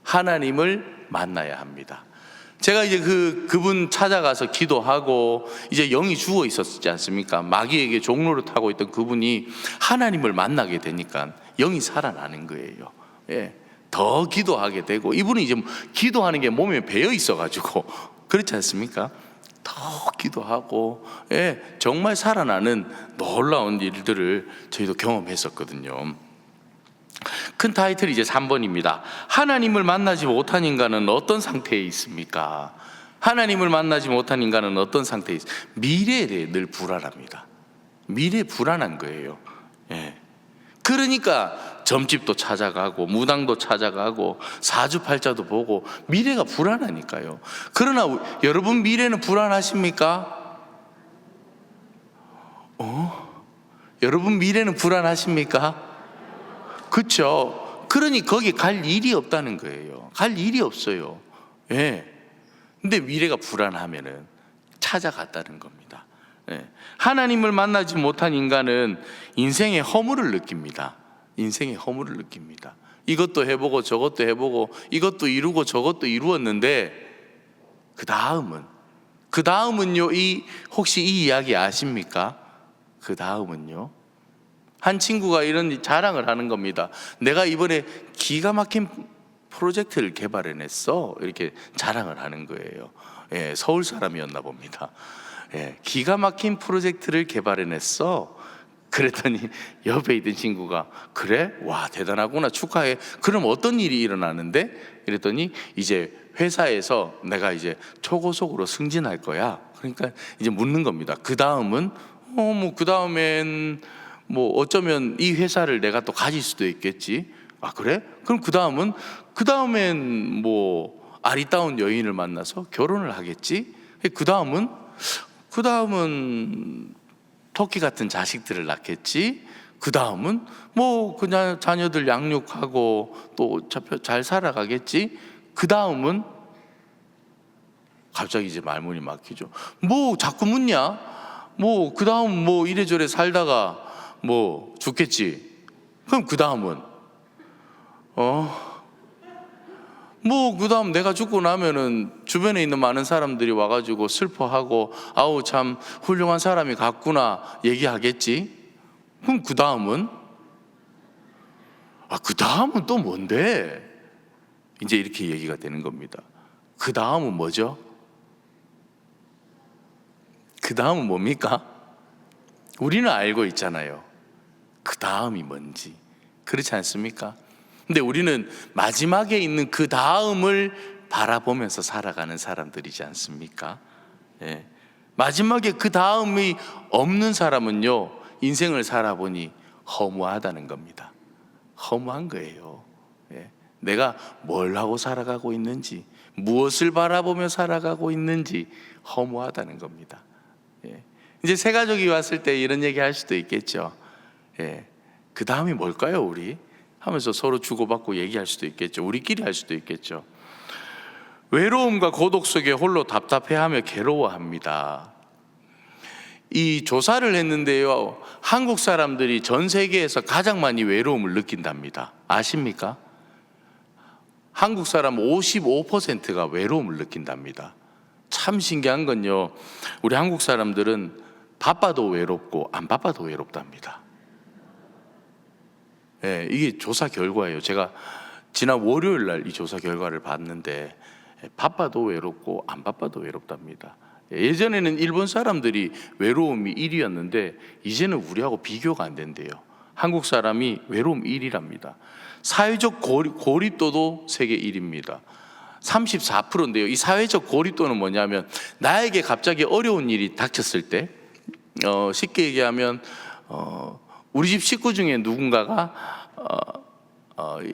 [SPEAKER 4] 하나님을 만나야 합니다. 제가 이제 그분 찾아가서 기도하고 이제 영이 죽어 있었지 않습니까? 마귀에게 종로를 타고 있던 그분이 하나님을 만나게 되니까 영이 살아나는 거예요. 예, 더 기도하게 되고, 이분은 이제 기도하는 게 몸에 배어 있어가지고 그렇지 않습니까? 더 기도하고, 예, 정말 살아나는 놀라운 일들을 저희도 경험했었거든요. 큰 타이틀이 이제 3번입니다. 하나님을 만나지 못한 인간은 어떤 상태에 있습니까? 하나님을 만나지 못한 인간은 어떤 상태에 있습니까? 미래에 대해 늘 불안합니다. 미래에 불안한 거예요. 예. 그러니까 점집도 찾아가고 무당도 찾아가고 사주팔자도 보고 미래가 불안하니까요. 그러나 여러분 미래는 불안하십니까? 여러분 미래는 불안하십니까? 그렇죠. 그러니 거기 갈 일이 없다는 거예요. 갈 일이 없어요. 예. 근데 미래가 불안하면은 찾아갔다는 겁니다. 예. 하나님을 만나지 못한 인간은 인생의 허물을 느낍니다. 인생의 허물을 느낍니다. 이것도 해보고 저것도 해보고 이것도 이루고 저것도 이루었는데 그 다음은요. 혹시 이 이야기 아십니까? 그 다음은요. 한 친구가 이런 자랑을 하는 겁니다. 내가 이번에 기가 막힌 프로젝트를 개발해냈어. 이렇게 자랑을 하는 거예요. 예, 서울 사람이었나 봅니다. 예, 기가 막힌 프로젝트를 개발해냈어. 그랬더니 옆에 있던 친구가 그래? 와, 대단하구나, 축하해. 그럼 어떤 일이 일어나는데? 이랬더니 이제 회사에서 내가 이제 초고속으로 승진할 거야. 그러니까 이제 묻는 겁니다. 그 다음은 그 다음엔 어쩌면 이 회사를 내가 또 가질 수도 있겠지. 아, 그래? 그럼 그 다음엔 아리따운 여인을 만나서 결혼을 하겠지. 그 다음은 토끼 같은 자식들을 낳겠지. 그 다음은 그냥 자녀들 양육하고 또 잘 살아가겠지. 그 다음은 갑자기 이제 말문이 막히죠. 자꾸 묻냐? 그 다음 이래저래 살다가 죽겠지. 그럼 그 다음은 그 다음 내가 죽고 나면은 주변에 있는 많은 사람들이 와가지고 슬퍼하고 아우 참 훌륭한 사람이 갔구나 얘기하겠지. 그럼 그 다음은 그 다음은 또 뭔데? 이제 이렇게 얘기가 되는 겁니다. 그 다음은 뭐죠? 그 다음은 뭡니까? 우리는 알고 있잖아요. 그 다음이 뭔지. 그렇지 않습니까? 근데 우리는 마지막에 있는 그 다음을 바라보면서 살아가는 사람들이지 않습니까? 예. 마지막에 그 다음이 없는 사람은요, 인생을 살아보니 허무하다는 겁니다. 허무한 거예요. 예. 내가 뭘 하고 살아가고 있는지, 무엇을 바라보며 살아가고 있는지 허무하다는 겁니다. 예. 이제 새 가족이 왔을 때 이런 얘기 할 수도 있겠죠. 예. 그 다음이 뭘까요, 우리? 하면서 서로 주고받고 얘기할 수도 있겠죠. 우리끼리 할 수도 있겠죠. 외로움과 고독 속에 홀로 답답해하며 괴로워합니다. 이 조사를 했는데요, 한국 사람들이 전 세계에서 가장 많이 외로움을 느낀답니다. 아십니까? 한국 사람 55%가 외로움을 느낀답니다. 참 신기한 건요, 우리 한국 사람들은 바빠도 외롭고 안 바빠도 외롭답니다. 예, 이게 조사 결과예요. 제가 지난 월요일 날 이 조사 결과를 봤는데 바빠도 외롭고 안 바빠도 외롭답니다. 예전에는 일본 사람들이 외로움이 1위였는데 이제는 우리하고 비교가 안 된대요. 한국 사람이 외로움 1위랍니다. 사회적 고립도도 세계 1위입니다. 34%인데요. 이 사회적 고립도는 뭐냐면 나에게 갑자기 어려운 일이 닥쳤을 때, 쉽게 얘기하면 우리 집 식구 중에 누군가가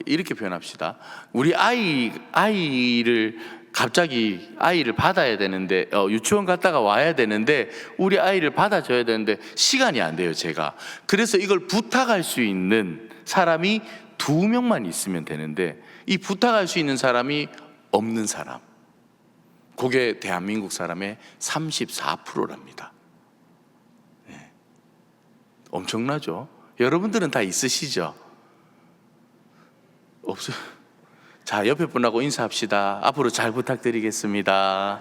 [SPEAKER 4] 이렇게 표현합시다. 우리 아이를 갑자기 아이를 받아야 되는데 유치원 갔다가 와야 되는데 우리 아이를 받아줘야 되는데 시간이 안 돼요, 제가. 그래서 이걸 부탁할 수 있는 사람이 2명만 있으면 되는데 이 부탁할 수 있는 사람이 없는 사람, 그게 대한민국 사람의 34%랍니다. 네. 엄청나죠? 여러분들은 다 있으시죠? 없어요. 자, 옆에 분하고 인사합시다. 앞으로 잘 부탁드리겠습니다.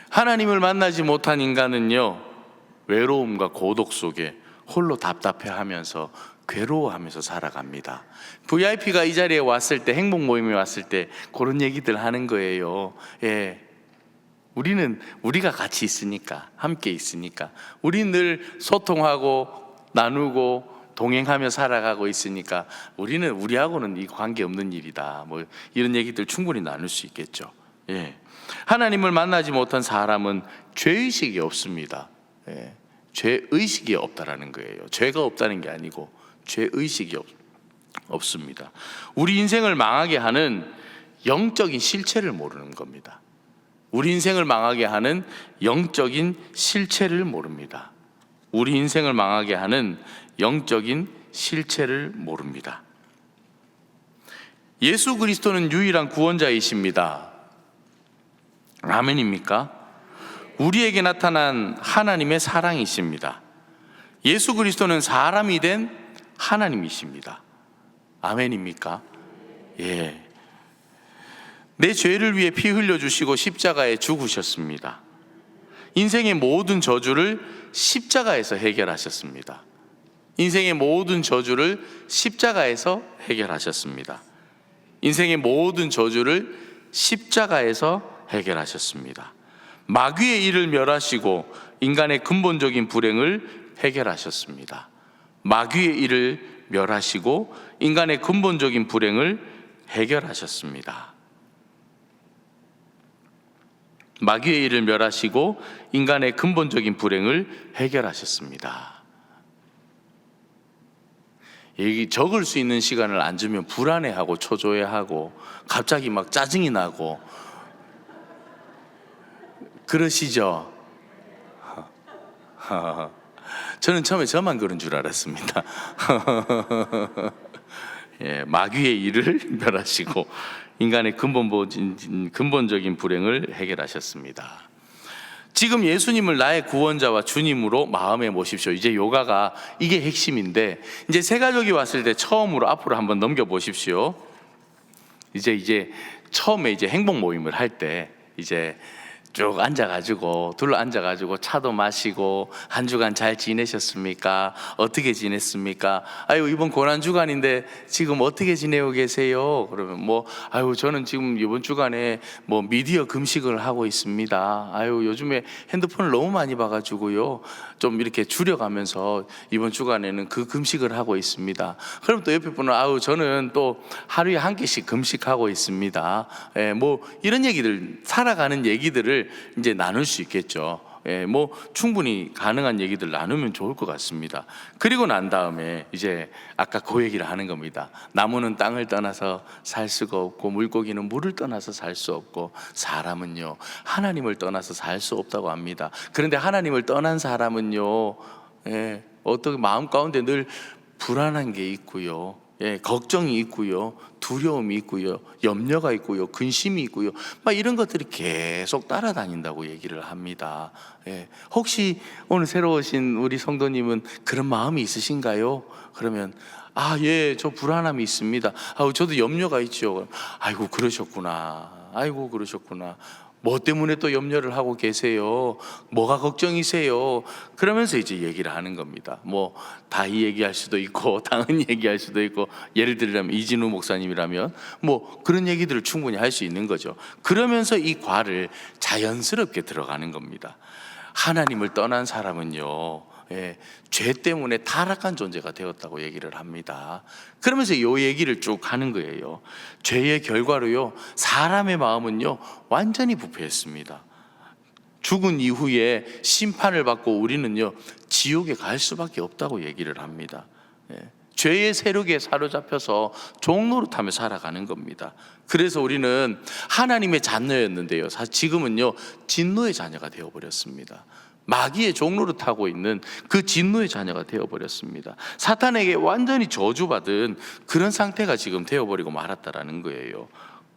[SPEAKER 4] 하나님을 만나지 못한 인간은요, 외로움과 고독 속에 홀로 답답해하면서 괴로워하면서 살아갑니다. VIP가 이 자리에 왔을 때, 행복 모임에 왔을 때 그런 얘기들 하는 거예요. 예. 우리가 같이 있으니까, 함께 있으니까, 우리 늘 소통하고 나누고 동행하며 살아가고 있으니까 우리는 우리하고는 이 관계 없는 일이다. 뭐 이런 얘기들 충분히 나눌 수 있겠죠. 예. 하나님을 만나지 못한 사람은 죄의식이 없습니다. 예. 죄의식이 없다라는 거예요. 죄가 없다는 게 아니고 죄의식이 없습니다. 우리 인생을 망하게 하는 영적인 실체를 모르는 겁니다. 우리 인생을 망하게 하는 영적인 실체를 모릅니다. 우리 인생을 망하게 하는 영적인 실체를 모릅니다. 예수 그리스도는 유일한 구원자이십니다. 아멘입니까? 우리에게 나타난 하나님의 사랑이십니다. 예수 그리스도는 사람이 된 하나님이십니다. 아멘입니까? 예. 내 죄를 위해 피 흘려주시고 십자가에 죽으셨습니다. 인생의 모든 저주를 십자가에서 해결하셨습니다. 인생의 모든 저주를 십자가에서 해결하셨습니다. 인생의 모든 저주를 십자가에서 해결하셨습니다. 마귀의 일을 멸하시고 인간의 근본적인 불행을 해결하셨습니다. 마귀의 일을 멸하시고 인간의 근본적인 불행을 해결하셨습니다. 마귀의 일을 멸하시고 인간의 근본적인 불행을 해결하셨습니다. 여기 적을 수 있는 시간을 안 주면 불안해하고 초조해하고 갑자기 막 짜증이 나고 그러시죠? 저는 처음에 저만 그런 줄 알았습니다. 예, 마귀의 일을 멸하시고 인간의 근본적인 불행을 해결하셨습니다. 지금 예수님을 나의 구원자와 주님으로 마음에 모십시오. 이제 요가가 이게 핵심인데, 이제 새 가족이 왔을 때 처음으로 앞으로 한번 넘겨 보십시오. 이제 처음에 이제 행복 모임을 할 때 이제 쭉 앉아가지고 둘러 앉아가지고 차도 마시고 한 주간 잘 지내셨습니까? 어떻게 지냈습니까? 아유 이번 고난 주간인데 지금 어떻게 지내고 계세요? 그러면 뭐 아유 저는 지금 이번 주간에 뭐 미디어 금식을 하고 있습니다. 아유 요즘에 핸드폰을 너무 많이 봐가지고요 좀 이렇게 줄여가면서 이번 주간에는 그 금식을 하고 있습니다. 그럼 또 옆에 분은 아유 저는 또 하루에 한 끼씩 금식하고 있습니다. 예, 뭐 이런 얘기들 살아가는 얘기들을 이제 나눌 수 있겠죠. 예, 뭐 충분히 가능한 얘기들 나누면 좋을 것 같습니다. 그리고 난 다음에 이제 아까 그 얘기를 하는 겁니다. 나무는 땅을 떠나서 살 수가 없고 물고기는 물을 떠나서 살 수 없고 사람은요 하나님을 떠나서 살 수 없다고 합니다. 그런데 하나님을 떠난 사람은요 예, 어떻게 마음 가운데 늘 불안한 게 있고요. 예, 걱정이 있고요, 두려움이 있고요, 염려가 있고요, 근심이 있고요, 막 이런 것들이 계속 따라다닌다고 얘기를 합니다. 예, 혹시 오늘 새로 오신 우리 성도님은 그런 마음이 있으신가요? 그러면 아, 예, 저 불안함이 있습니다. 아, 저도 염려가 있죠. 아이고 그러셨구나. 아이고 그러셨구나. 뭐 때문에 또 염려를 하고 계세요? 뭐가 걱정이세요? 그러면서 이제 얘기를 하는 겁니다. 뭐 다이 얘기할 수도 있고 당은 얘기할 수도 있고, 예를 들자면 이진우 목사님이라면 뭐 그런 얘기들을 충분히 할 수 있는 거죠. 그러면서 이 과를 자연스럽게 들어가는 겁니다. 하나님을 떠난 사람은요 예, 죄 때문에 타락한 존재가 되었다고 얘기를 합니다. 그러면서 이 얘기를 쭉 하는 거예요. 죄의 결과로요 사람의 마음은요 완전히 부패했습니다. 죽은 이후에 심판을 받고 우리는요 지옥에 갈 수밖에 없다고 얘기를 합니다. 예, 죄의 세력에 사로잡혀서 종노릇하며 살아가는 겁니다. 그래서 우리는 하나님의 자녀였는데요 지금은요 진노의 자녀가 되어버렸습니다. 마귀의 종노릇하고 있는 그 진노의 자녀가 되어버렸습니다. 사탄에게 완전히 저주받은 그런 상태가 지금 되어버리고 말았다라는 거예요.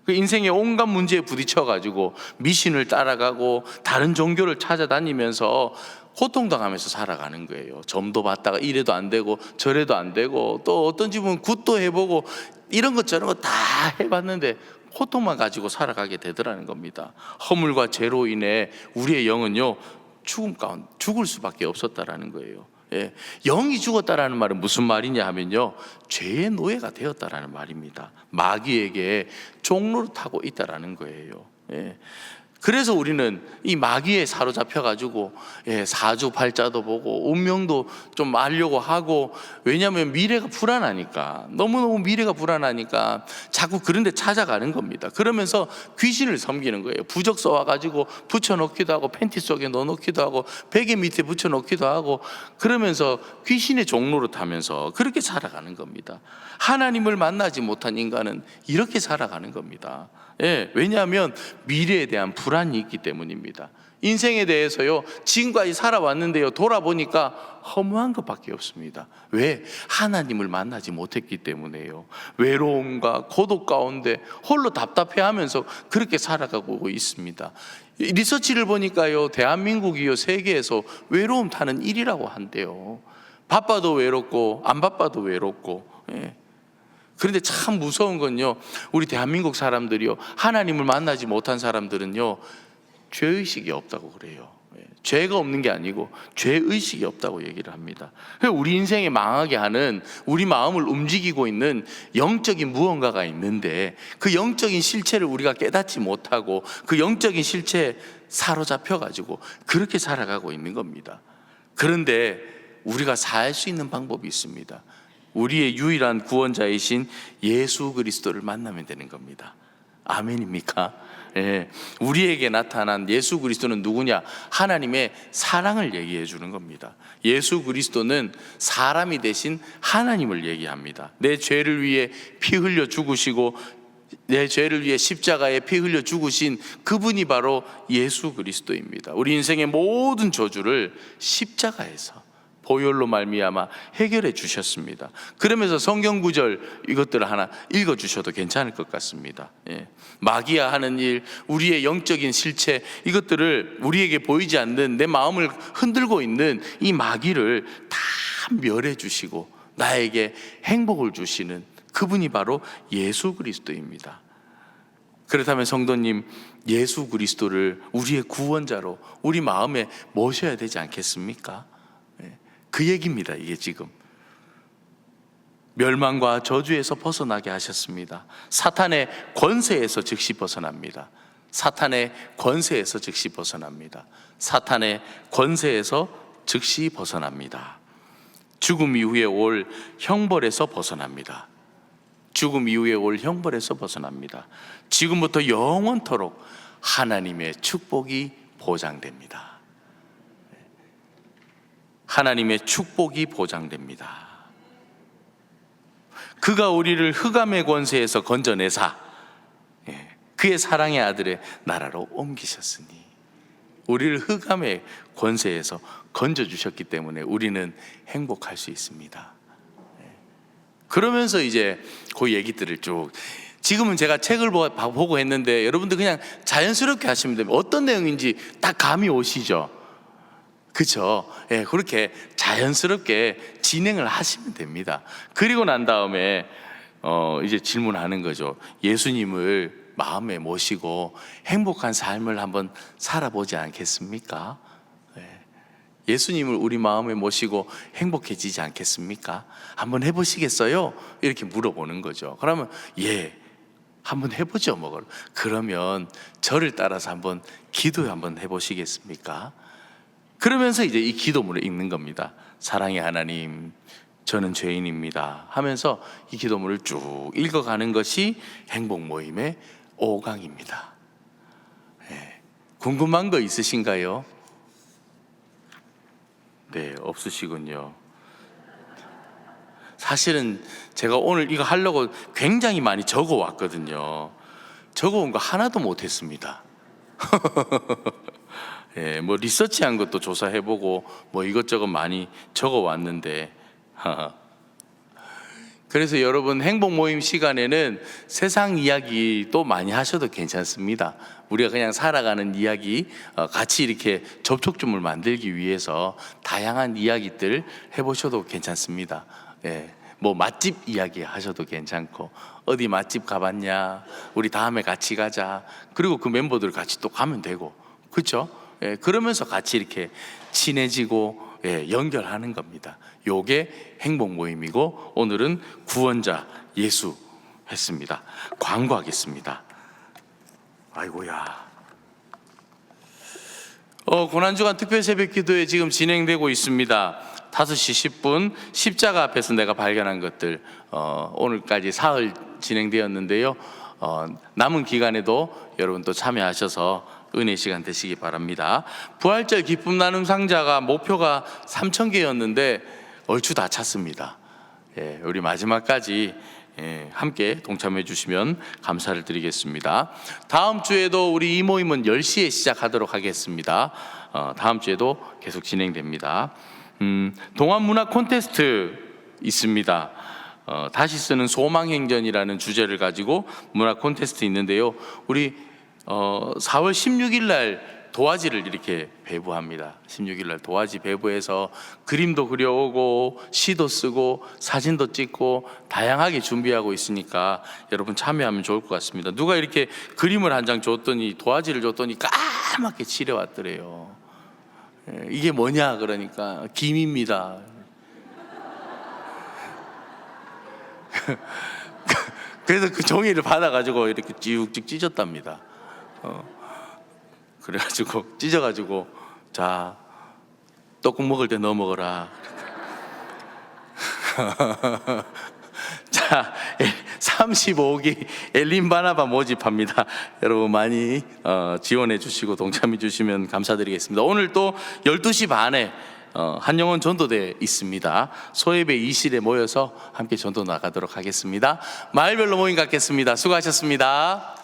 [SPEAKER 4] 그 인생의 온갖 문제에 부딪혀가지고 미신을 따라가고 다른 종교를 찾아다니면서 고통당하면서 살아가는 거예요. 점도 받다가 이래도 안 되고 저래도 안 되고, 또 어떤 집은 굿도 해보고 이런 것 저런 거 다 해봤는데 고통만 가지고 살아가게 되더라는 겁니다. 허물과 죄로 인해 우리의 영은요 죽을 수밖에 없었다라는 거예요. 예, 영이 죽었다라는 말은 무슨 말이냐 하면요, 죄의 노예가 되었다라는 말입니다. 마귀에게 종노릇하고 있다라는 거예요. 예. 그래서 우리는 이 마귀에 사로잡혀가지고 사주팔자도 보고 운명도 좀 알려고 하고, 왜냐하면 미래가 불안하니까, 너무너무 미래가 불안하니까 자꾸 그런 데 찾아가는 겁니다. 그러면서 귀신을 섬기는 거예요. 부적 써와가지고 붙여놓기도 하고, 팬티 속에 넣어놓기도 하고, 베개 밑에 붙여놓기도 하고, 그러면서 귀신의 종로를 타면서 그렇게 살아가는 겁니다. 하나님을 만나지 못한 인간은 이렇게 살아가는 겁니다. 예, 왜냐하면 미래에 대한 불안이 있기 때문입니다. 인생에 대해서요, 지금까지 살아왔는데요, 돌아보니까 허무한 것밖에 없습니다. 왜? 하나님을 만나지 못했기 때문에요. 외로움과 고독 가운데 홀로 답답해하면서 그렇게 살아가고 있습니다. 리서치를 보니까요, 대한민국이요, 세계에서 외로움 타는 1위라고 한대요. 바빠도 외롭고 안 바빠도 외롭고. 예. 그런데 참 무서운 건요, 우리 대한민국 사람들이요, 하나님을 만나지 못한 사람들은요, 죄의식이 없다고 그래요. 죄가 없는 게 아니고 죄의식이 없다고 얘기를 합니다. 우리 인생에 망하게 하는, 우리 마음을 움직이고 있는 영적인 무언가가 있는데, 그 영적인 실체를 우리가 깨닫지 못하고 그 영적인 실체에 사로잡혀가지고 그렇게 살아가고 있는 겁니다. 그런데 우리가 살 수 있는 방법이 있습니다. 우리의 유일한 구원자이신 예수 그리스도를 만나면 되는 겁니다. 아멘입니까? 예, 우리에게 나타난 예수 그리스도는 누구냐? 하나님의 사랑을 얘기해 주는 겁니다. 예수 그리스도는 사람이 되신 하나님을 얘기합니다. 내 죄를 위해 피 흘려 죽으시고, 내 죄를 위해 십자가에 피 흘려 죽으신 그분이 바로 예수 그리스도입니다. 우리 인생의 모든 저주를 십자가에서 보혈로 말미암아 해결해 주셨습니다. 그러면서 성경 구절 이것들을 하나 읽어 주셔도 괜찮을 것 같습니다. 예. 마귀야 하는 일, 우리의 영적인 실체, 이것들을 우리에게 보이지 않는 내 마음을 흔들고 있는 이 마귀를 다 멸해 주시고 나에게 행복을 주시는 그분이 바로 예수 그리스도입니다. 그렇다면 성도님, 예수 그리스도를 우리의 구원자로 우리 마음에 모셔야 되지 않겠습니까? 그 얘기입니다. 이게 지금 멸망과 저주에서 벗어나게 하셨습니다. 사탄의 권세에서 즉시 벗어납니다. 사탄의 권세에서 즉시 벗어납니다. 사탄의 권세에서 즉시 벗어납니다. 죽음 이후에 올 형벌에서 벗어납니다. 죽음 이후에 올 형벌에서 벗어납니다. 지금부터 영원토록 하나님의 축복이 보장됩니다. 하나님의 축복이 보장됩니다. 그가 우리를 흑암의 권세에서 건져내사 그의 사랑의 아들의 나라로 옮기셨으니, 우리를 흑암의 권세에서 건져주셨기 때문에 우리는 행복할 수 있습니다. 그러면서 이제 그 얘기들을 쭉, 지금은 제가 책을 보고 했는데 여러분들 그냥 자연스럽게 하시면 됩니다. 어떤 내용인지 딱 감이 오시죠? 그렇죠? 예, 그렇게 자연스럽게 진행을 하시면 됩니다. 그리고 난 다음에 이제 질문하는 거죠. 예수님을 마음에 모시고 행복한 삶을 한번 살아보지 않겠습니까? 예수님을 우리 마음에 모시고 행복해지지 않겠습니까? 한번 해보시겠어요? 이렇게 물어보는 거죠. 그러면 예, 한번 해보죠. 뭐 그러면 저를 따라서 한번 기도 한번 해보시겠습니까? 그러면서 이제 이 기도문을 읽는 겁니다. 사랑의 하나님, 저는 죄인입니다 하면서 이 기도문을 쭉 읽어가는 것이 행복 모임의 5강입니다. 궁금한 거 있으신가요? 네, 없으시군요. 사실은 제가 오늘 이거 하려고 굉장히 많이 적어 왔거든요. 적어 온 거 하나도 못했습니다. 예, 뭐 리서치한 것도 조사해보고 뭐 이것저것 많이 적어왔는데 그래서 여러분, 행복 모임 시간에는 세상 이야기도 많이 하셔도 괜찮습니다. 우리가 그냥 살아가는 이야기 같이 이렇게 접촉점을 만들기 위해서 다양한 이야기들 해보셔도 괜찮습니다. 예, 뭐 맛집 이야기 하셔도 괜찮고, 어디 맛집 가봤냐, 우리 다음에 같이 가자, 그리고 그 멤버들 같이 또 가면 되고, 그렇죠? 예, 그러면서 같이 이렇게 친해지고 연결하는 겁니다. 요게 행복 모임이고 오늘은 구원자 예수 했습니다. 광고하겠습니다. 아이고야. 고난주간 특별 새벽 기도회 지금 진행되고 있습니다. 5시 10분 십자가 앞에서 내가 발견한 것들, 오늘까지 사흘 진행되었는데요. 남은 기간에도 여러분 또 참여하셔서 은혜 시간 되시기 바랍니다. 부활절 기쁨 나눔 상자가 목표가 3,000개였는데 얼추 다 찼습니다. 우리 마지막까지 함께 동참해 주시면 감사를 드리겠습니다. 다음 주에도 우리 이 모임은 10시에 시작하도록 하겠습니다. 다음 주에도 계속 진행됩니다. 동안 문화 콘테스트 있습니다. 다시 쓰는 소망행전이라는 주제를 가지고 문화 콘테스트 있는데요. 우리 4월 16일 날 도화지를 이렇게 배부합니다. 16일 날 도화지 배부해서 그림도 그려오고 시도 쓰고 사진도 찍고 다양하게 준비하고 있으니까 여러분 참여하면 좋을 것 같습니다. 누가 이렇게 그림을 한 장 줬더니 도화지를 줬더니 까맣게 칠해왔더래요. 이게 뭐냐 그러니까 김입니다. 그래서 그 종이를 받아가지고 이렇게 쭉쭉 찢었답니다. 그래가지고 찢어가지고 자 떡국 먹을 때 넣어 먹어라. 자 35기 엘린 바나바 모집합니다. 여러분 많이 지원해 주시고 동참해 주시면 감사드리겠습니다. 오늘 또 12시 반에 한영원 전도대 있습니다. 소예배 2실에 모여서 함께 전도 나가도록 하겠습니다. 마을별로 모임 갖겠습니다. 수고하셨습니다.